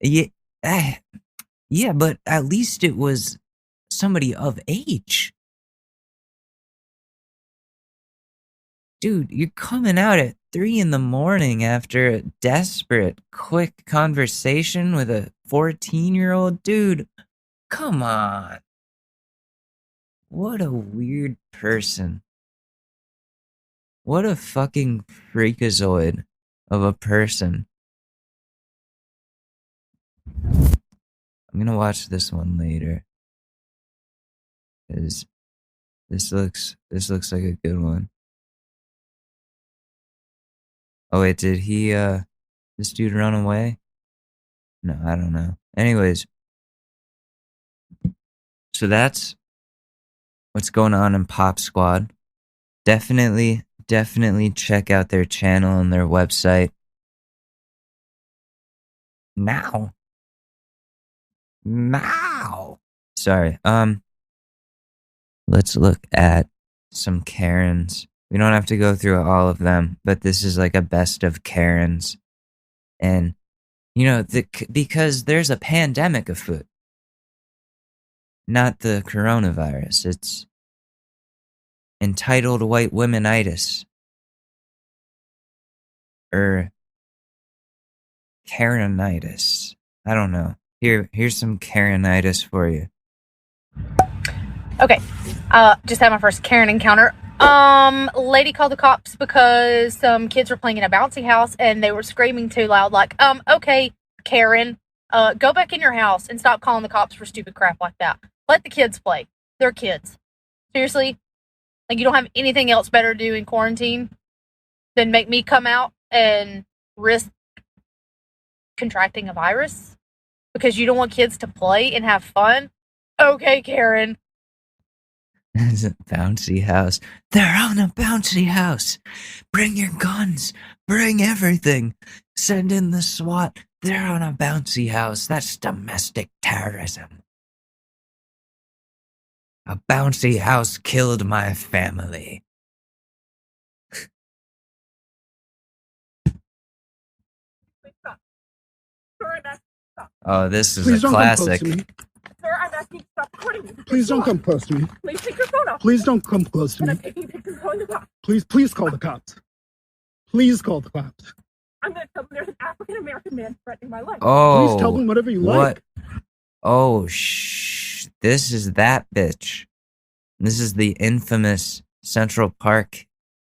Yeah, yeah, but at least it was somebody of age. Dude, you're coming out at 3 a.m. after a desperate, quick conversation with a 14-year-old dude. Come on. What a weird person. What a fucking freakazoid of a person. I'm gonna watch this one later. 'Cause this looks like a good one. Oh wait, did he this dude run away? No, I don't know. Anyways, so that's what's going on in Pop Squad. Definitely check out their channel and their website. Now. Sorry. Let's look at some Karens. We don't have to go through all of them, but this is like a best of Karens. And, you know, because there's a pandemic afoot. Not the coronavirus. It's entitled white womenitis. Or Karenitis. I don't know. Here's some Karenitis for you. Okay. Just had my first Karen encounter. Lady called the cops because some kids were playing in a bouncy house and they were screaming too loud, like, okay, Karen, go back in your house and stop calling the cops for stupid crap like that. Let the kids play. They're kids. Seriously? Like, you don't have anything else better to do in quarantine than make me come out and risk contracting a virus because you don't want kids to play and have fun? Okay, Karen. It's a bouncy house. They're on a bouncy house. Bring your guns. Bring everything. Send in the SWAT. They're on a bouncy house. That's domestic terrorism. A bouncy house killed my family. Oh, this is Please a don't classic. Come close to me. Sir, I'm asking you to stop recording me. Please don't come close to me. Please take your phone off. Please don't come close to me. I'm taking pictures calling the cops. Please call the cops. Please call the cops. I'm going to tell them there's an African American man threatening my life. Oh, please tell them whatever you what? like. Oh, this is that bitch. This is the infamous Central Park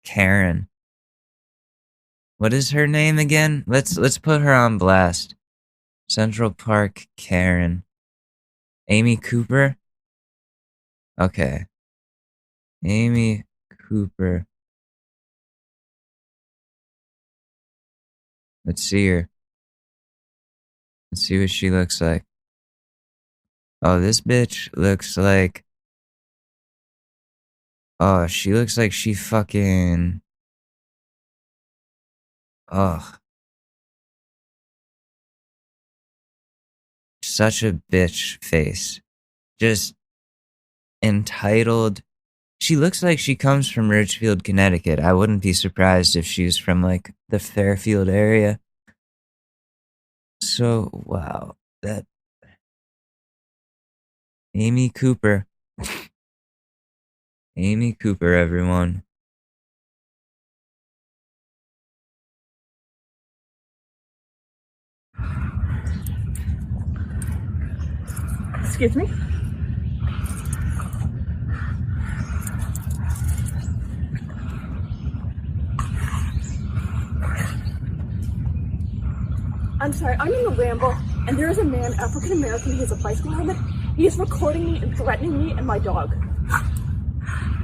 Karen. What is her name again? Let's put her on blast. Central Park Karen. Amy Cooper? Okay. Amy Cooper. Let's see her. Let's see what she looks like. Oh, this bitch looks like... Oh, she looks like she fucking... Ugh. Such a bitch face. Just entitled. She looks like she comes from Ridgefield, Connecticut. I wouldn't be surprised if she was from like the Fairfield area. So, wow. That Amy Cooper. Amy Cooper, everyone. Excuse me? I'm sorry, I'm in the Ramble, and there is a man, African American, he has a bicycle helmet. He is recording me and threatening me and my dog.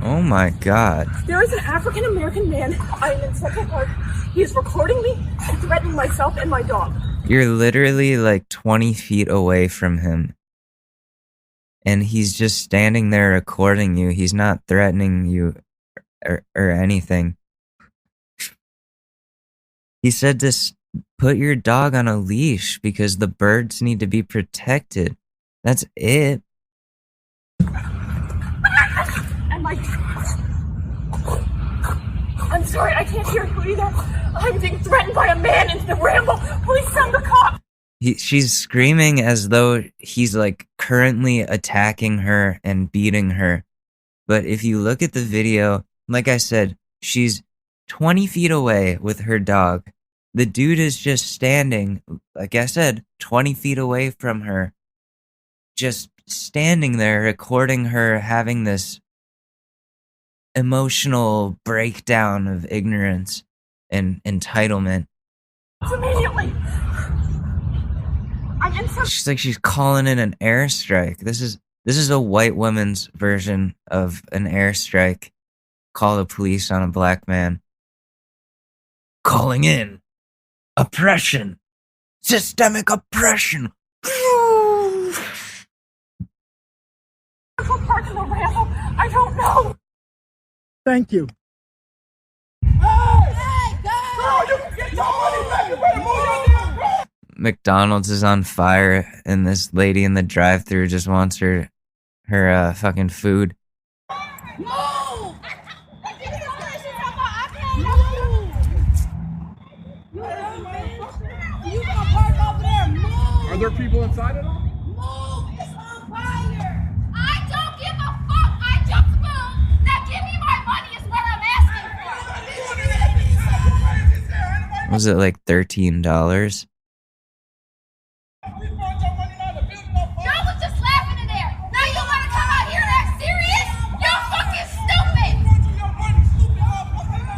Oh my god. There is an African American man, I am in Central Park. He is recording me and threatening myself and my dog. You're literally like 20 feet away from him. And he's just standing there recording you. He's not threatening you or anything. He said to put your dog on a leash because the birds need to be protected. That's it. And my... I'm sorry, I can't hear you either. I'm being threatened by a man in the Ramble. Please send the cop. She's screaming as though he's like currently attacking her and beating her. But if you look at the video, like I said, she's 20 feet away with her dog. The dude is just standing, like I said, 20 feet away from her. Just standing there recording her having this emotional breakdown of ignorance and entitlement. Immediately. She's like she's calling in an airstrike. This is a white woman's version of an airstrike. Call the police on a black man. Calling in oppression. Systemic oppression. Park in the Ramble. I don't know. Thank you. McDonald's is on fire, and this lady in the drive-thru just wants her fucking food. No! Are there people inside at all? Move! It's on fire! I don't give a fuck! I just moved! Now give me my money is what I'm asking for! Was it like $13? Y'all was just laughing in there! Now you wanna come out here and act serious? Y'all fucking stupid!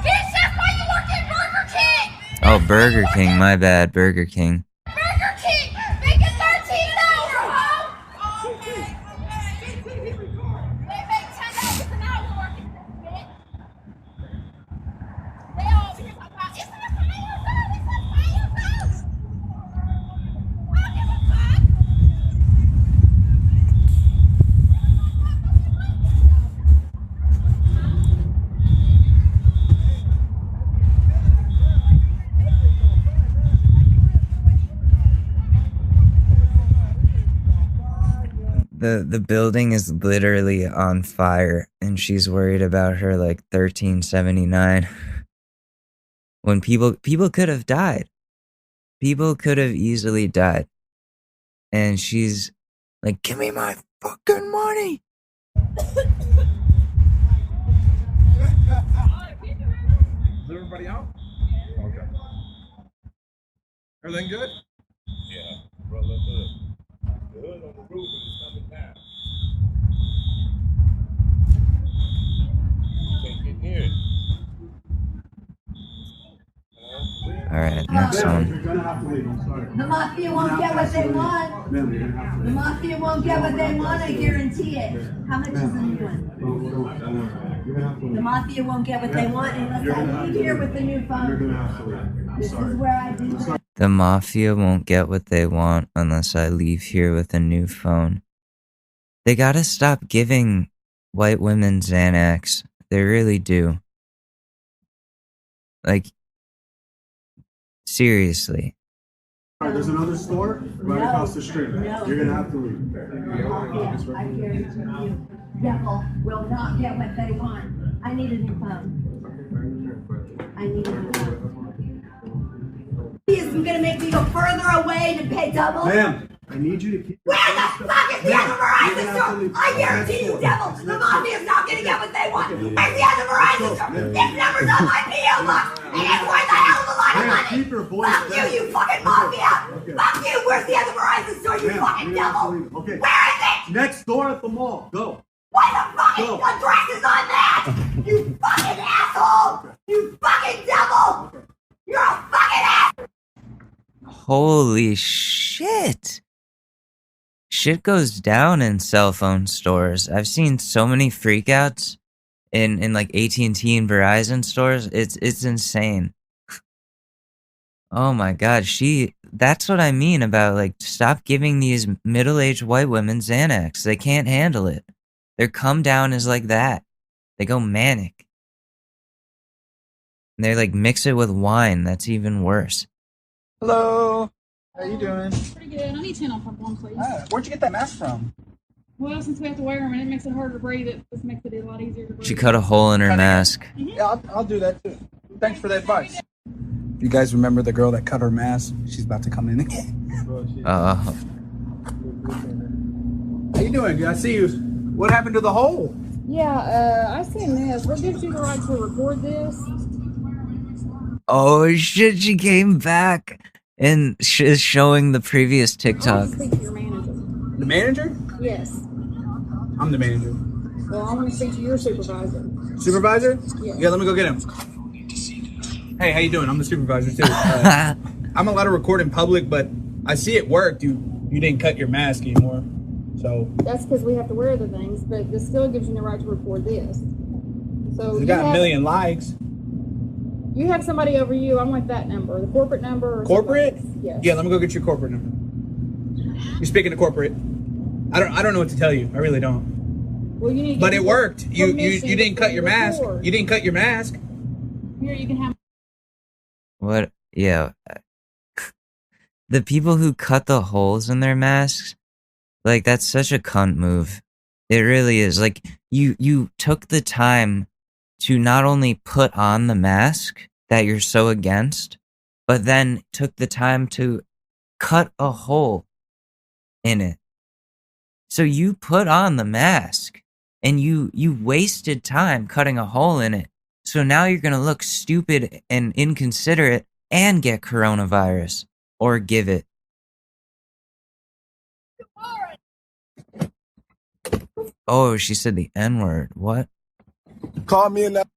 Bitch, that's why you work at Burger King! Oh, Burger King, my bad, Burger King. Burger King! Make it $13 an hour, huh? They make $10 an hour working this bitch. They all be talking about, it's not for me, it's not for you, folks! I don't give a fuck! The building is literally on fire, and she's worried about her like $13.79. When people could have died. People could have easily died. And she's like, give me my fucking money. Is everybody out? Okay. Everything good? Yeah. Brother, good. Good on the roof and it's coming down. Can't get near it. All right, next one. The mafia won't get what they want. The mafia won't get what they want, I guarantee it. How much is the new one? The mafia won't get what they want unless I leave here with the new phone. This is where I do that. The mafia won't get what they want unless I leave here with a new phone. They gotta stop giving white women Xanax. They really do. Like, seriously. There's another store right across the street. No. You're gonna have to leave. I guarantee you, devil will not get what they want. I need a new phone. I need a new phone. Is gonna make me go further away to pay double? Ma'am, I need you to keep. Where the fuck is the other Verizon store? I guarantee you, devil, the mafia's not gonna get what they want. Where's the other Verizon store? This number's on my PO box, and it's worth a hell of a lot of money. Keep your voice Fuck down. you fucking mafia. Fuck you. Where's the other Verizon store, you fucking devil? Where is it? Next door at the mall. Go. Why the fucking address is on that? You fucking asshole! You fucking devil! You're a fucking ass! Holy shit. Shit goes down in cell phone stores. I've seen so many freakouts in like AT&T and Verizon stores. It's insane. Oh my god, that's what I mean about like stop giving these middle-aged white women Xanax. They can't handle it. Their come down is like that. They go manic. And they like mix it with wine. That's even worse. Hello. How you doing? Pretty good. I need 10 on purple one, please. Where'd you get that mask from? Well, since we have to wear them and it makes it harder to breathe, it just makes it a lot easier to breathe. She cut a hole in her mask. Yeah, I'll do that too. Thanks for the advice. You guys remember the girl that cut her mask? She's about to come in again. Uh, How you doing? I see you. What happened to the hole? Yeah, I seen this. What gives you the right to record this? oh shit, she came back and is showing the previous I TikTok. want to speak to your manager. The manager? Yes. I'm the manager. Well, I want to speak to your supervisor. Supervisor? Yeah. Yeah, let me go get him. Hey, how you doing? I'm the supervisor too. I'm allowed to record in public, but I see it worked. You didn't cut your mask anymore, so. That's because we have to wear the things, but this still gives you the right to record this. So You got a million likes. You have somebody over you. I'm like that number, the corporate number. Or Corporate? Yes. Yeah, let me go get your corporate number. You're speaking to corporate. I don't know what to tell you. I really don't. Well, you need. to But get it worked. You permission didn't cut before your you mask. record. You didn't cut your mask. Here, you can have. What? Yeah. The people who cut the holes in their masks, like that's such a cunt move. It really is. Like you took the time to not only put on the mask that you're so against, but then took the time to cut a hole in it. So you put on the mask and you wasted time cutting a hole in it. So now you're going to look stupid and inconsiderate and get coronavirus or give it. Oh, she said the N-word. What? Call me another.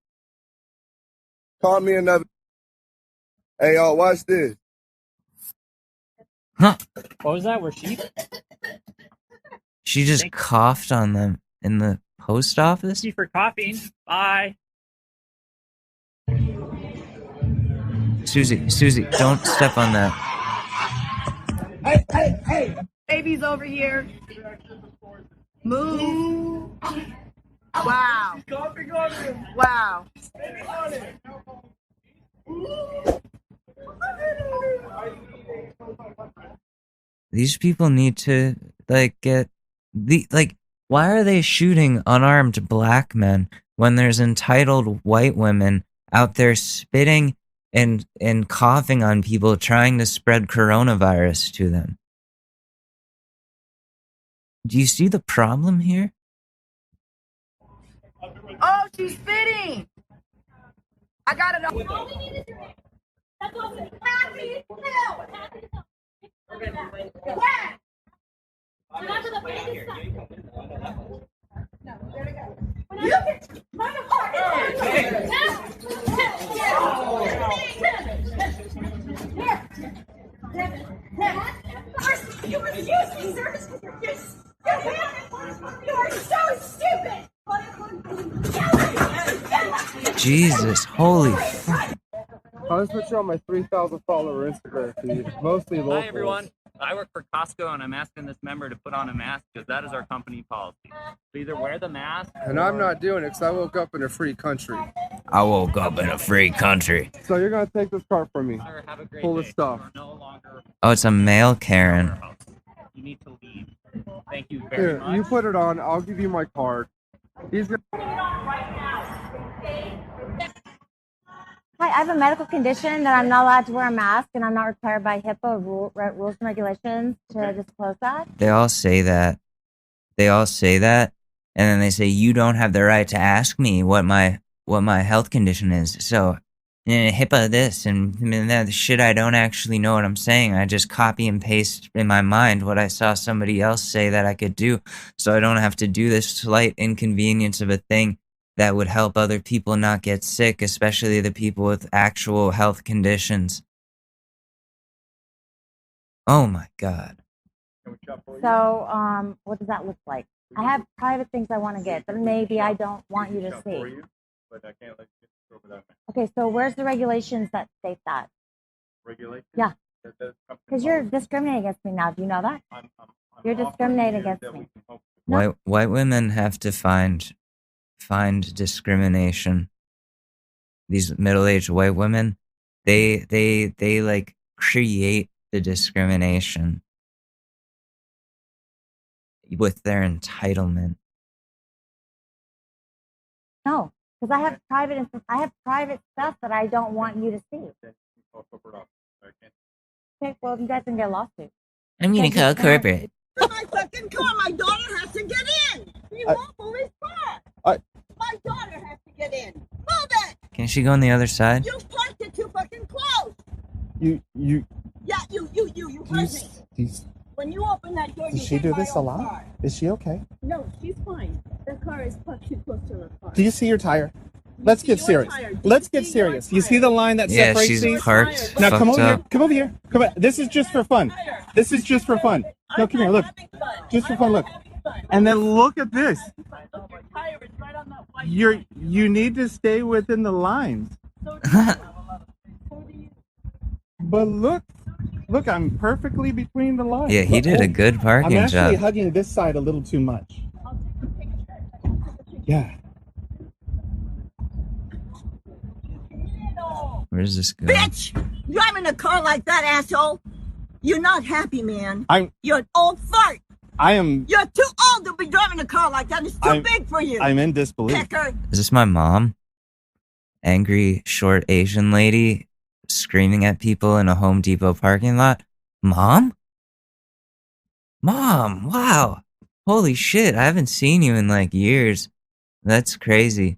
Hey, y'all, watch this. Huh? What was that? We're sheep? She just coughed on them in the post office? Thank you for coughing. Bye. Susie, don't step on that. Hey! Baby's over here. Move. Wow. Wow. These people need to why are they shooting unarmed black men when there's entitled white women out there spitting and coughing on people trying to spread coronavirus to them? Do you see the problem here? Oh, she's spitting. I got it. You refuse me service because you are so stupid. Jesus, holy fuck. I'll just put you on my 3,000 follower Instagram feed, mostly local. Hi everyone, I work for Costco and I'm asking this member to put on a mask because that is our company policy. So either wear the mask. And I'm not doing it because I woke up in a free country. I woke up in a free country. So you're going to take this cart from me. Sir, have a great Full day. of stuff. Oh, it's a male Karen. You need to leave. Thank you very Here, much. you put it on. I'll give you my card. He's gonna... Hi, I have a medical condition that I'm not allowed to wear a mask, and I'm not required by HIPAA rules and regulations to disclose that. They all say that. And then they say you don't have the right to ask me what my health condition is. So HIPAA this and that shit. I don't actually know what I'm saying. I just copy and paste in my mind what I saw somebody else say that I could do, so I don't have to do this slight inconvenience of a thing that would help other people not get sick, especially the people with actual health conditions. Oh my God. So, what does that look like? I have private things I want to get that maybe I don't want you to see. Okay, so where's the regulations that state that? Regulations? Yeah. Because you're discriminating against me now. Do you know that? You're discriminating against me. White women have to find discrimination. These middle-aged white women, they like create the discrimination with their entitlement. No, because I have private stuff that I don't want you to see. Okay, well, you guys can get a lawsuit. I'm gonna call corporate. My fucking car, my daughter has to get in. You won't move his car. My daughter has to get in. Move it. Can she go on the other side? You parked it too fucking close. You. Yeah, you heard me. When you open that door, Does you she hit do my this a own lot? car. Is she okay? No, she's fine. Her car is parked too close to her car. Do you see your tire? Let's get serious. Let's get serious. You see the line that Yeah, separates she's these? parked. Now come fucked over up. here. Come over here. Come on. This is just for fun. This is just for fun. No, come here. Look. Just for fun. Look. And then look at this. You need to stay within the lines. But look, I'm perfectly between the lines. Yeah, he did a good parking I'm actually job. hugging this side a little too much. Yeah. Where does this go? Bitch! Driving a car like that, asshole. You're not happy, man. You're an old fart. I am. You're too old to be driving a car like that. It's too big for you. I'm in disbelief. Pecker. Is this my mom? Angry, short Asian lady screaming at people in a Home Depot parking lot? Mom? Mom, wow. Holy shit, I haven't seen you in like years. That's crazy.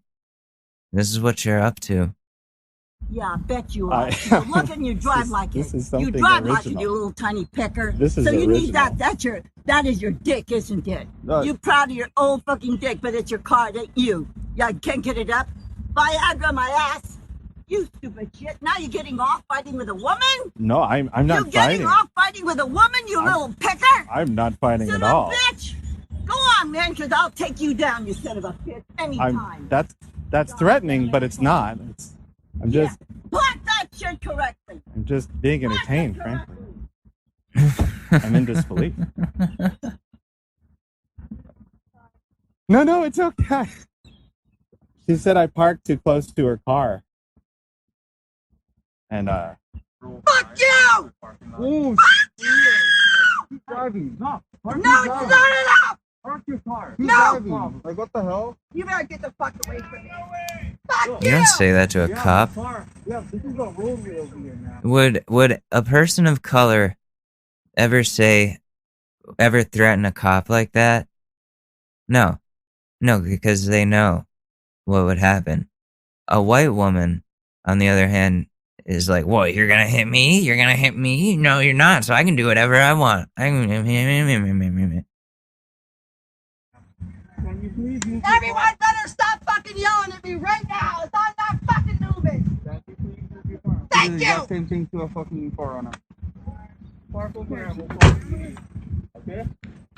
This is what you're up to. Yeah, I bet you are. You look and you drive like it. You drive like it, you little tiny pecker. This is so you need original. that is your dick, isn't it? No. You proud of your old fucking dick, but it's your car, it ain't you. Yeah, can't get it up. Viagra my ass. You stupid shit. Now you're getting off fighting with a woman? No, I'm not You're getting fighting. off fighting with a woman, you little pecker? I'm not fighting Son at of a all. bitch! Go on, man, because I'll take you down, you son of a bitch, anytime. That's threatening, but it's not. I'm just Park that shit correctly. I'm just being entertained, frankly. I'm in disbelief. No, it's okay. She said I parked too close to her car. And Fuck you! Oh, Fuck you! keep driving. No, No, it's not enough! Park your car. No! Like what the hell? You better get the fuck away from me. Fuck You don't say that to a cop. Yeah, this is a road over here now. Would a person of color ever threaten a cop like that? No, because they know what would happen. A white woman, on the other hand, is like, "What? You're gonna hit me? You're gonna hit me? No, you're not. So I can do whatever I want." Everyone better stop fucking yelling at me right now. It's I'm not fucking moving. Thank you. Same thing to a fucking foreigner. Park over here. Okay.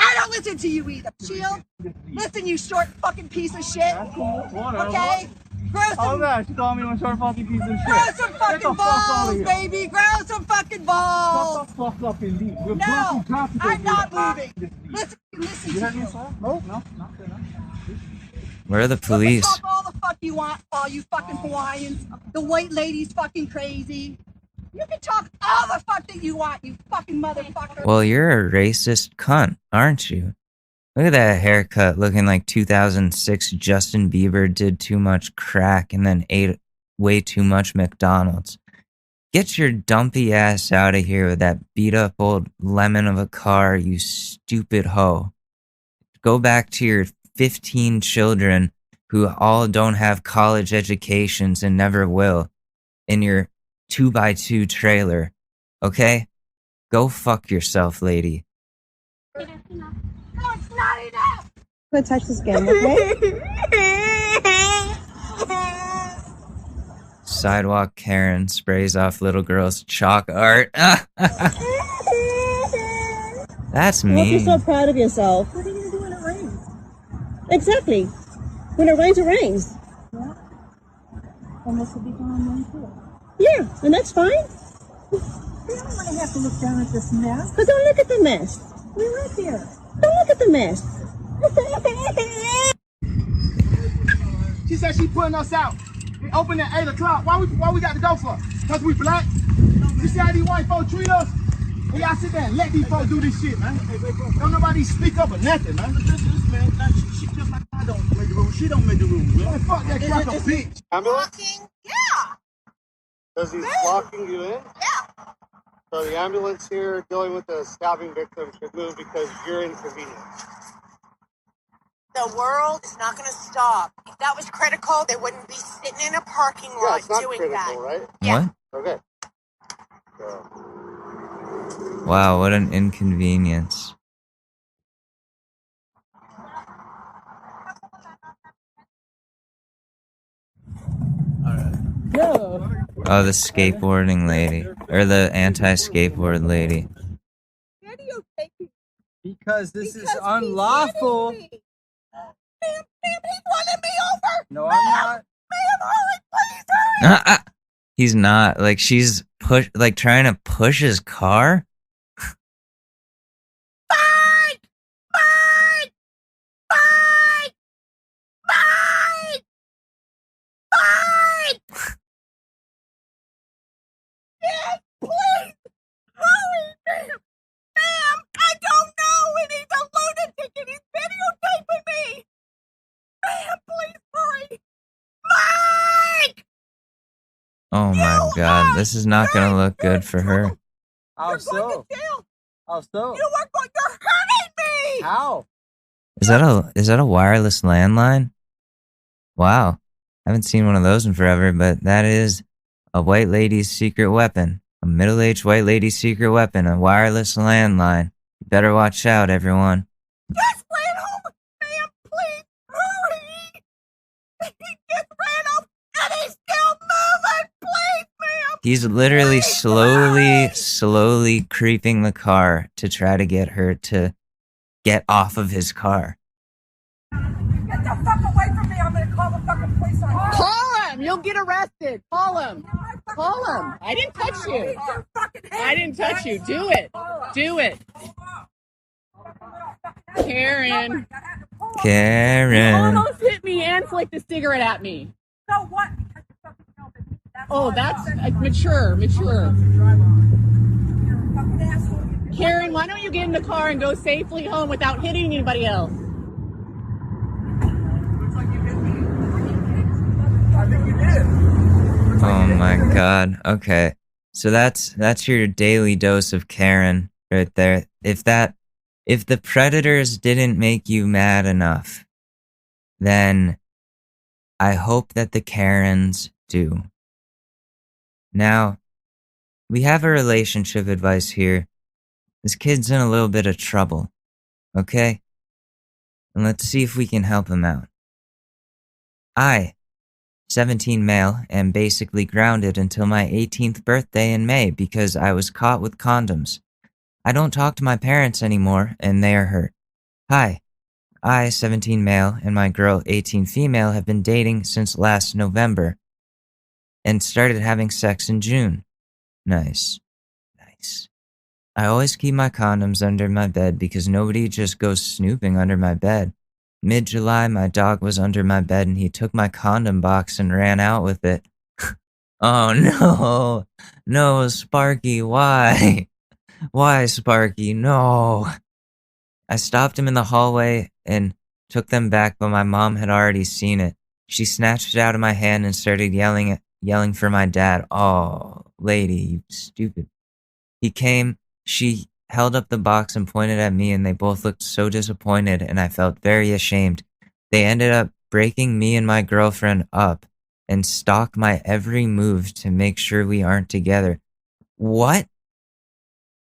I don't listen to you either, Shield. Listen, you short fucking piece of shit. Okay? Grow Oh some, gosh, she called me a short fucking piece of shit. grow some Get fucking the fuck out of balls, here. baby. Grow some fucking balls. Shut the fuck up and leave. We're No, blocking traffic I'm over not here. moving. Listen You heard to me, you. sir? No. Where are the police? Talk all the fuck you want, all you fucking Hawaiians. The white lady's fucking crazy. You can talk all the fuck that you want, you fucking motherfucker. Well, you're a racist cunt, aren't you? Look at that haircut, looking like 2006 Justin Bieber did too much crack and then ate way too much McDonald's. Get your dumpy ass out of here with that beat up old lemon of a car, you stupid hoe. Go back to your 15 children who all don't have college educations and never will. in your 2x2 trailer. Okay? Go fuck yourself, lady. No, it's not enough. I'm gonna touch this game, okay? Sidewalk Karen sprays off little girl's chalk art. That's I hope you're so mean. proud of yourself. What are you gonna do when it rains? Exactly. When it rains, it rains. Yeah. And this will be gone then too. Yeah, and that's fine. You don't want to have to look down at this mess. But don't look at the mess. We're right there. Don't look at the mess. She said she putting us out. They open at 8 o'clock. Why we got to go for? Because we black? You see how these white folks treat us? Hey, y'all sit there and let these folks do this shit, man. Don't nobody speak up or nothing, man. Man, she just like I don't make the rules. She don't make the rules, man. Fuck that cracker bitch. Ambulance? Yeah. Because he's locking you in? Yeah. So the ambulance here dealing with the stabbing victim should move because you're inconvenienced. The world is not going to stop. If that was critical, they wouldn't be sitting in a parking Yeah, lot it's not doing critical, that. right? What? Okay. So, Wow, what an inconvenience. Oh, the skateboarding lady. Or the anti-skateboard lady. Because this is unlawful. Ma'am, he's running me over. No, I'm not. Ma'am, hurry, please hurry. He's not. Like, she's trying to push his car? Fight! Fight! Fight! Fight! Fight! Yes, please! Hurry, ma'am! Ma'am, I don't know, and he's a lunatic, and he's videotaping me! Ma'am, please hurry! Mike! Oh my god, this is not gonna look good for her. How so? How so? You are going, you're hurting me! How? Is that a wireless landline? Wow. I haven't seen one of those in forever, but that is a white lady's secret weapon. A middle-aged white lady's secret weapon, a wireless landline. You better watch out, everyone. Just ran home! Ma'am, please hurry! He just ran off and he's still moving! Please, ma'am! He's literally slowly creeping the car to try to get her to get off of his car. Get the fuck away from me! I'm gonna call the fucking police on you! Call him! You'll get arrested. Call him. Call him. I didn't touch you. I didn't touch you. Do it. Do it. Karen. You Karen. almost hit me and flicked a cigarette at me. So what? Oh, that's mature. Karen, why don't you get in the car and go safely home without hitting anybody else? Oh my god. Okay. So that's your daily dose of Karen right there. If the predators didn't make you mad enough, then I hope that the Karens do. Now, we have a relationship advice here. This kid's in a little bit of trouble. Okay? And let's see if we can help him out. I, 17 male, am basically grounded until my 18th birthday in May because I was caught with condoms. I don't talk to my parents anymore, and they are hurt. Hi, I, 17 male, and my girl, 18 female, have been dating since last November and started having sex in June. Nice. I always keep my condoms under my bed because nobody just goes snooping under my bed. Mid-July, my dog was under my bed and he took my condom box and ran out with it. Oh no. No, Sparky, why? Why, Sparky? No. I stopped him in the hallway and took them back, but my mom had already seen it. She snatched it out of my hand and started yelling for my dad. Oh, lady, you stupid. He came, she held up the box and pointed at me, and they both looked so disappointed, and I felt very ashamed. They ended up breaking me and my girlfriend up and stalk my every move to make sure we aren't together. What?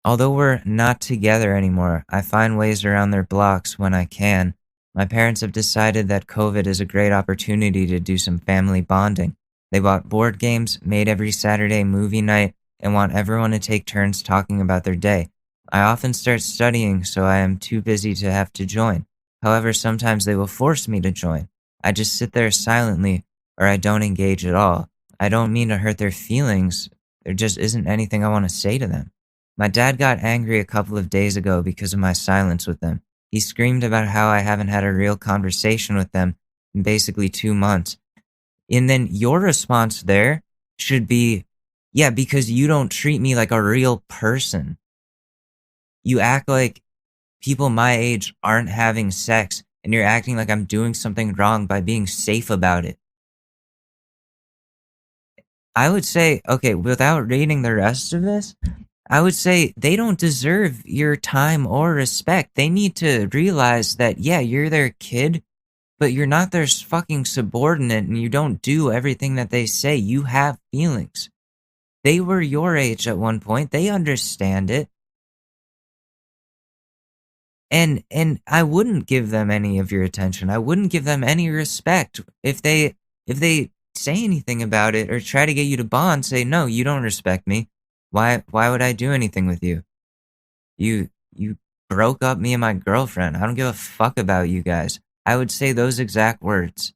Although we're not together anymore, I find ways around their blocks when I can. My parents have decided that COVID is a great opportunity to do some family bonding. They bought board games, made every Saturday movie night, and want everyone to take turns talking about their day. I often start studying, so I am too busy to have to join. However, sometimes they will force me to join. I just sit there silently, or I don't engage at all. I don't mean to hurt their feelings. There just isn't anything I want to say to them. My dad got angry a couple of days ago because of my silence with them. He screamed about how I haven't had a real conversation with them in basically 2 months. And then your response there should be, yeah, because you don't treat me like a real person. You act like people my age aren't having sex, and you're acting like I'm doing something wrong by being safe about it. I would say, okay, without reading the rest of this, I would say they don't deserve your time or respect. They need to realize that, yeah, you're their kid, but you're not their fucking subordinate and you don't do everything that they say. You have feelings. They were your age at one point. They understand it. And I wouldn't give them any of your attention. I wouldn't give them any respect. If they say anything about it or try to get you to bond, say, no, you don't respect me. Why would I do anything with you? You broke up me and my girlfriend. I don't give a fuck about you guys. I would say those exact words.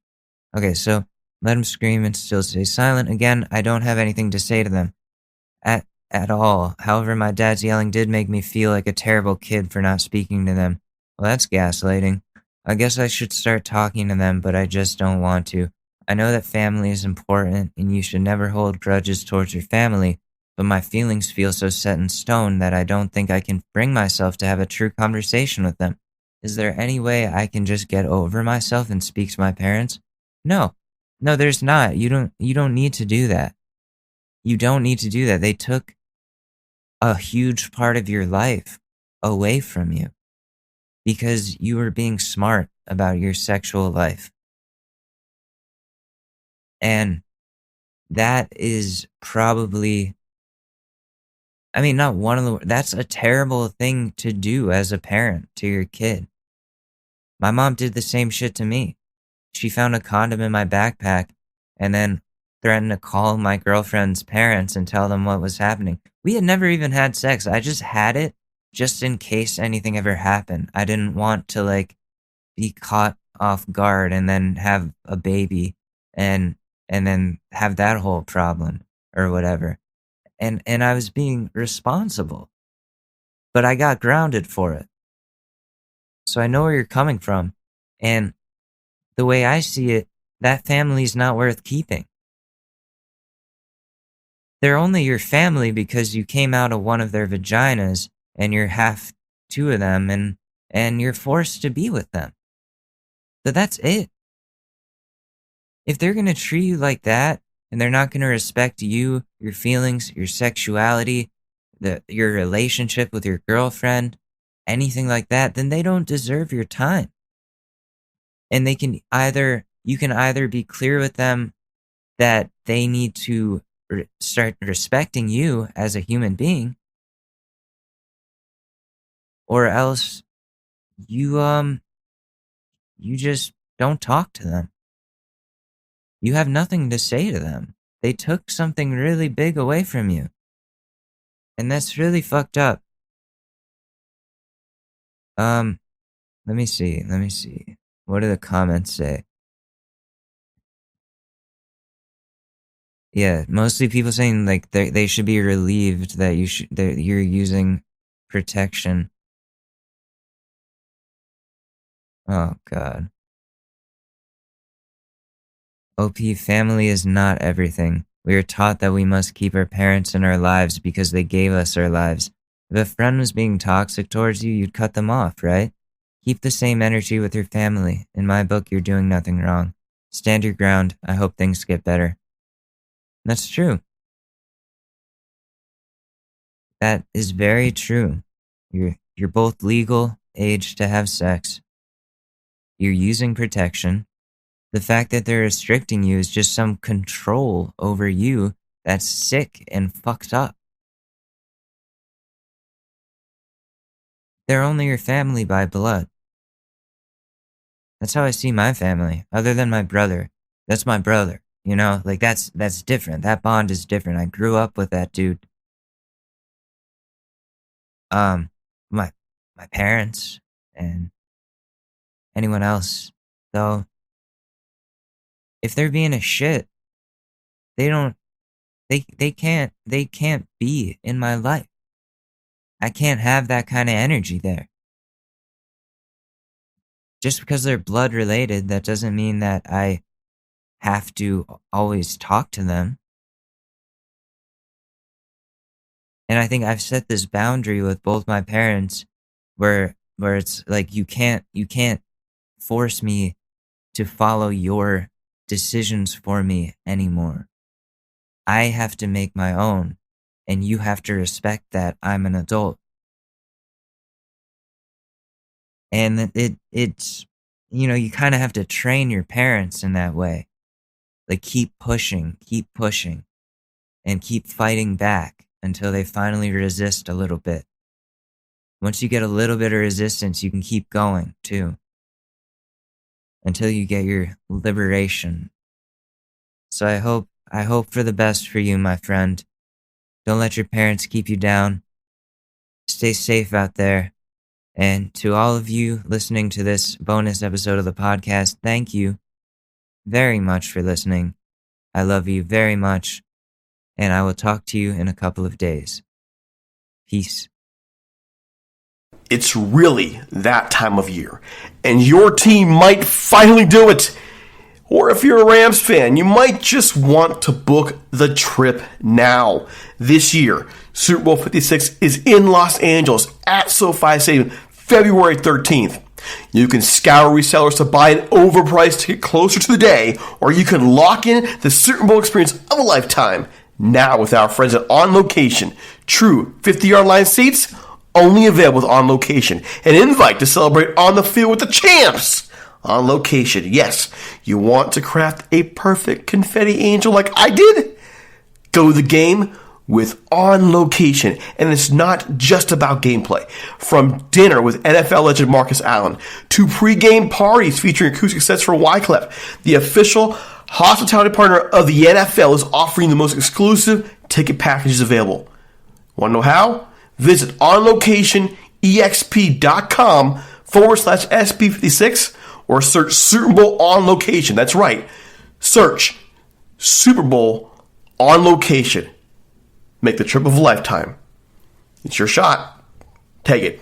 Okay, so let him scream and still stay silent. Again, I don't have anything to say to them. At all. However, my dad's yelling did make me feel like a terrible kid for not speaking to them. Well, that's gaslighting. I guess I should start talking to them, but I just don't want to. I know that family is important and you should never hold grudges towards your family, but my feelings feel so set in stone that I don't think I can bring myself to have a true conversation with them. Is there any way I can just get over myself and speak to my parents? No, there's not. You don't need to do that. You don't need to do that. They took a huge part of your life away from you because you were being smart about your sexual life. And that is probably, I mean, not one of the, that's a terrible thing to do as a parent to your kid. My mom did the same shit to me. She found a condom in my backpack and then threatened to call my girlfriend's parents and tell them what was happening. We had never even had sex. I just had it just in case anything ever happened. I didn't want to be caught off guard and then have a baby and then have that whole problem or whatever. And I was being responsible. But I got grounded for it. So I know where you're coming from. And the way I see it, that family's not worth keeping. They're only your family because you came out of one of their vaginas and you're half two of them and you're forced to be with them. But that's it. If they're going to treat you like that and they're not going to respect you, your feelings, your sexuality, your relationship with your girlfriend, anything like that, then they don't deserve your time. And you can either be clear with them that they need to start respecting you as a human being, or else you just don't talk to them. You have nothing to say to them. They took something really big away from you. And that's really fucked up. Let me see. What do the comments say? Yeah, mostly people saying they should be relieved that you're using protection. Oh God. OP, family is not everything. We are taught that we must keep our parents in our lives because they gave us our lives. If a friend was being toxic towards you, you'd cut them off, right? Keep the same energy with your family. In my book, you're doing nothing wrong. Stand your ground. I hope things get better. That's true. That is very true. You're both legal age to have sex. You're using protection. The fact that they're restricting you is just some control over you that's sick and fucked up. They're only your family by blood. That's how I see my family, other than my brother. That's my brother, you know? Like, that's different. That bond is different. I grew up with that dude. My parents and anyone else, though, if they're being a shit, they can't be in my life. I can't have that kind of energy there. Just because they're blood related, that doesn't mean that I have to always talk to them. And I think I've set this boundary with both my parents where it's like you can't force me to follow your decisions for me anymore. I have to make my own, and you have to respect that I'm an adult. And it's you kind of have to train your parents in that way. Like, keep pushing, and keep fighting back until they finally resist a little bit. Once you get a little bit of resistance, you can keep going, too. Until you get your liberation. So I hope for the best for you, my friend. Don't let your parents keep you down. Stay safe out there. And to all of you listening to this bonus episode of the podcast, thank you very much for listening. I love you very much. And I will talk to you in a couple of days. Peace. It's really that time of year, and your team might finally do it. Or if you're a Rams fan, you might just want to book the trip now. This year, Super Bowl 56 is in Los Angeles at SoFi Stadium, February 13th. You can scour resellers to buy an overpriced ticket closer to the day, or you can lock in the Super Bowl experience of a lifetime now with our friends at On Location. True 50-yard line seats, only available with On Location. An invite to celebrate on the field with the champs. On Location. Yes, you want to craft a perfect confetti angel like I did? Go to the game with On Location. And it's not just about gameplay. From dinner with NFL legend Marcus Allen to pre-game parties featuring acoustic sets from Wyclef, the official hospitality partner of the NFL is offering the most exclusive ticket packages available. Want to know how? Visit onlocationexp.com/SB56 or search Super Bowl On Location. That's right. Search Super Bowl On Location. Make the trip of a lifetime. It's your shot. Take it.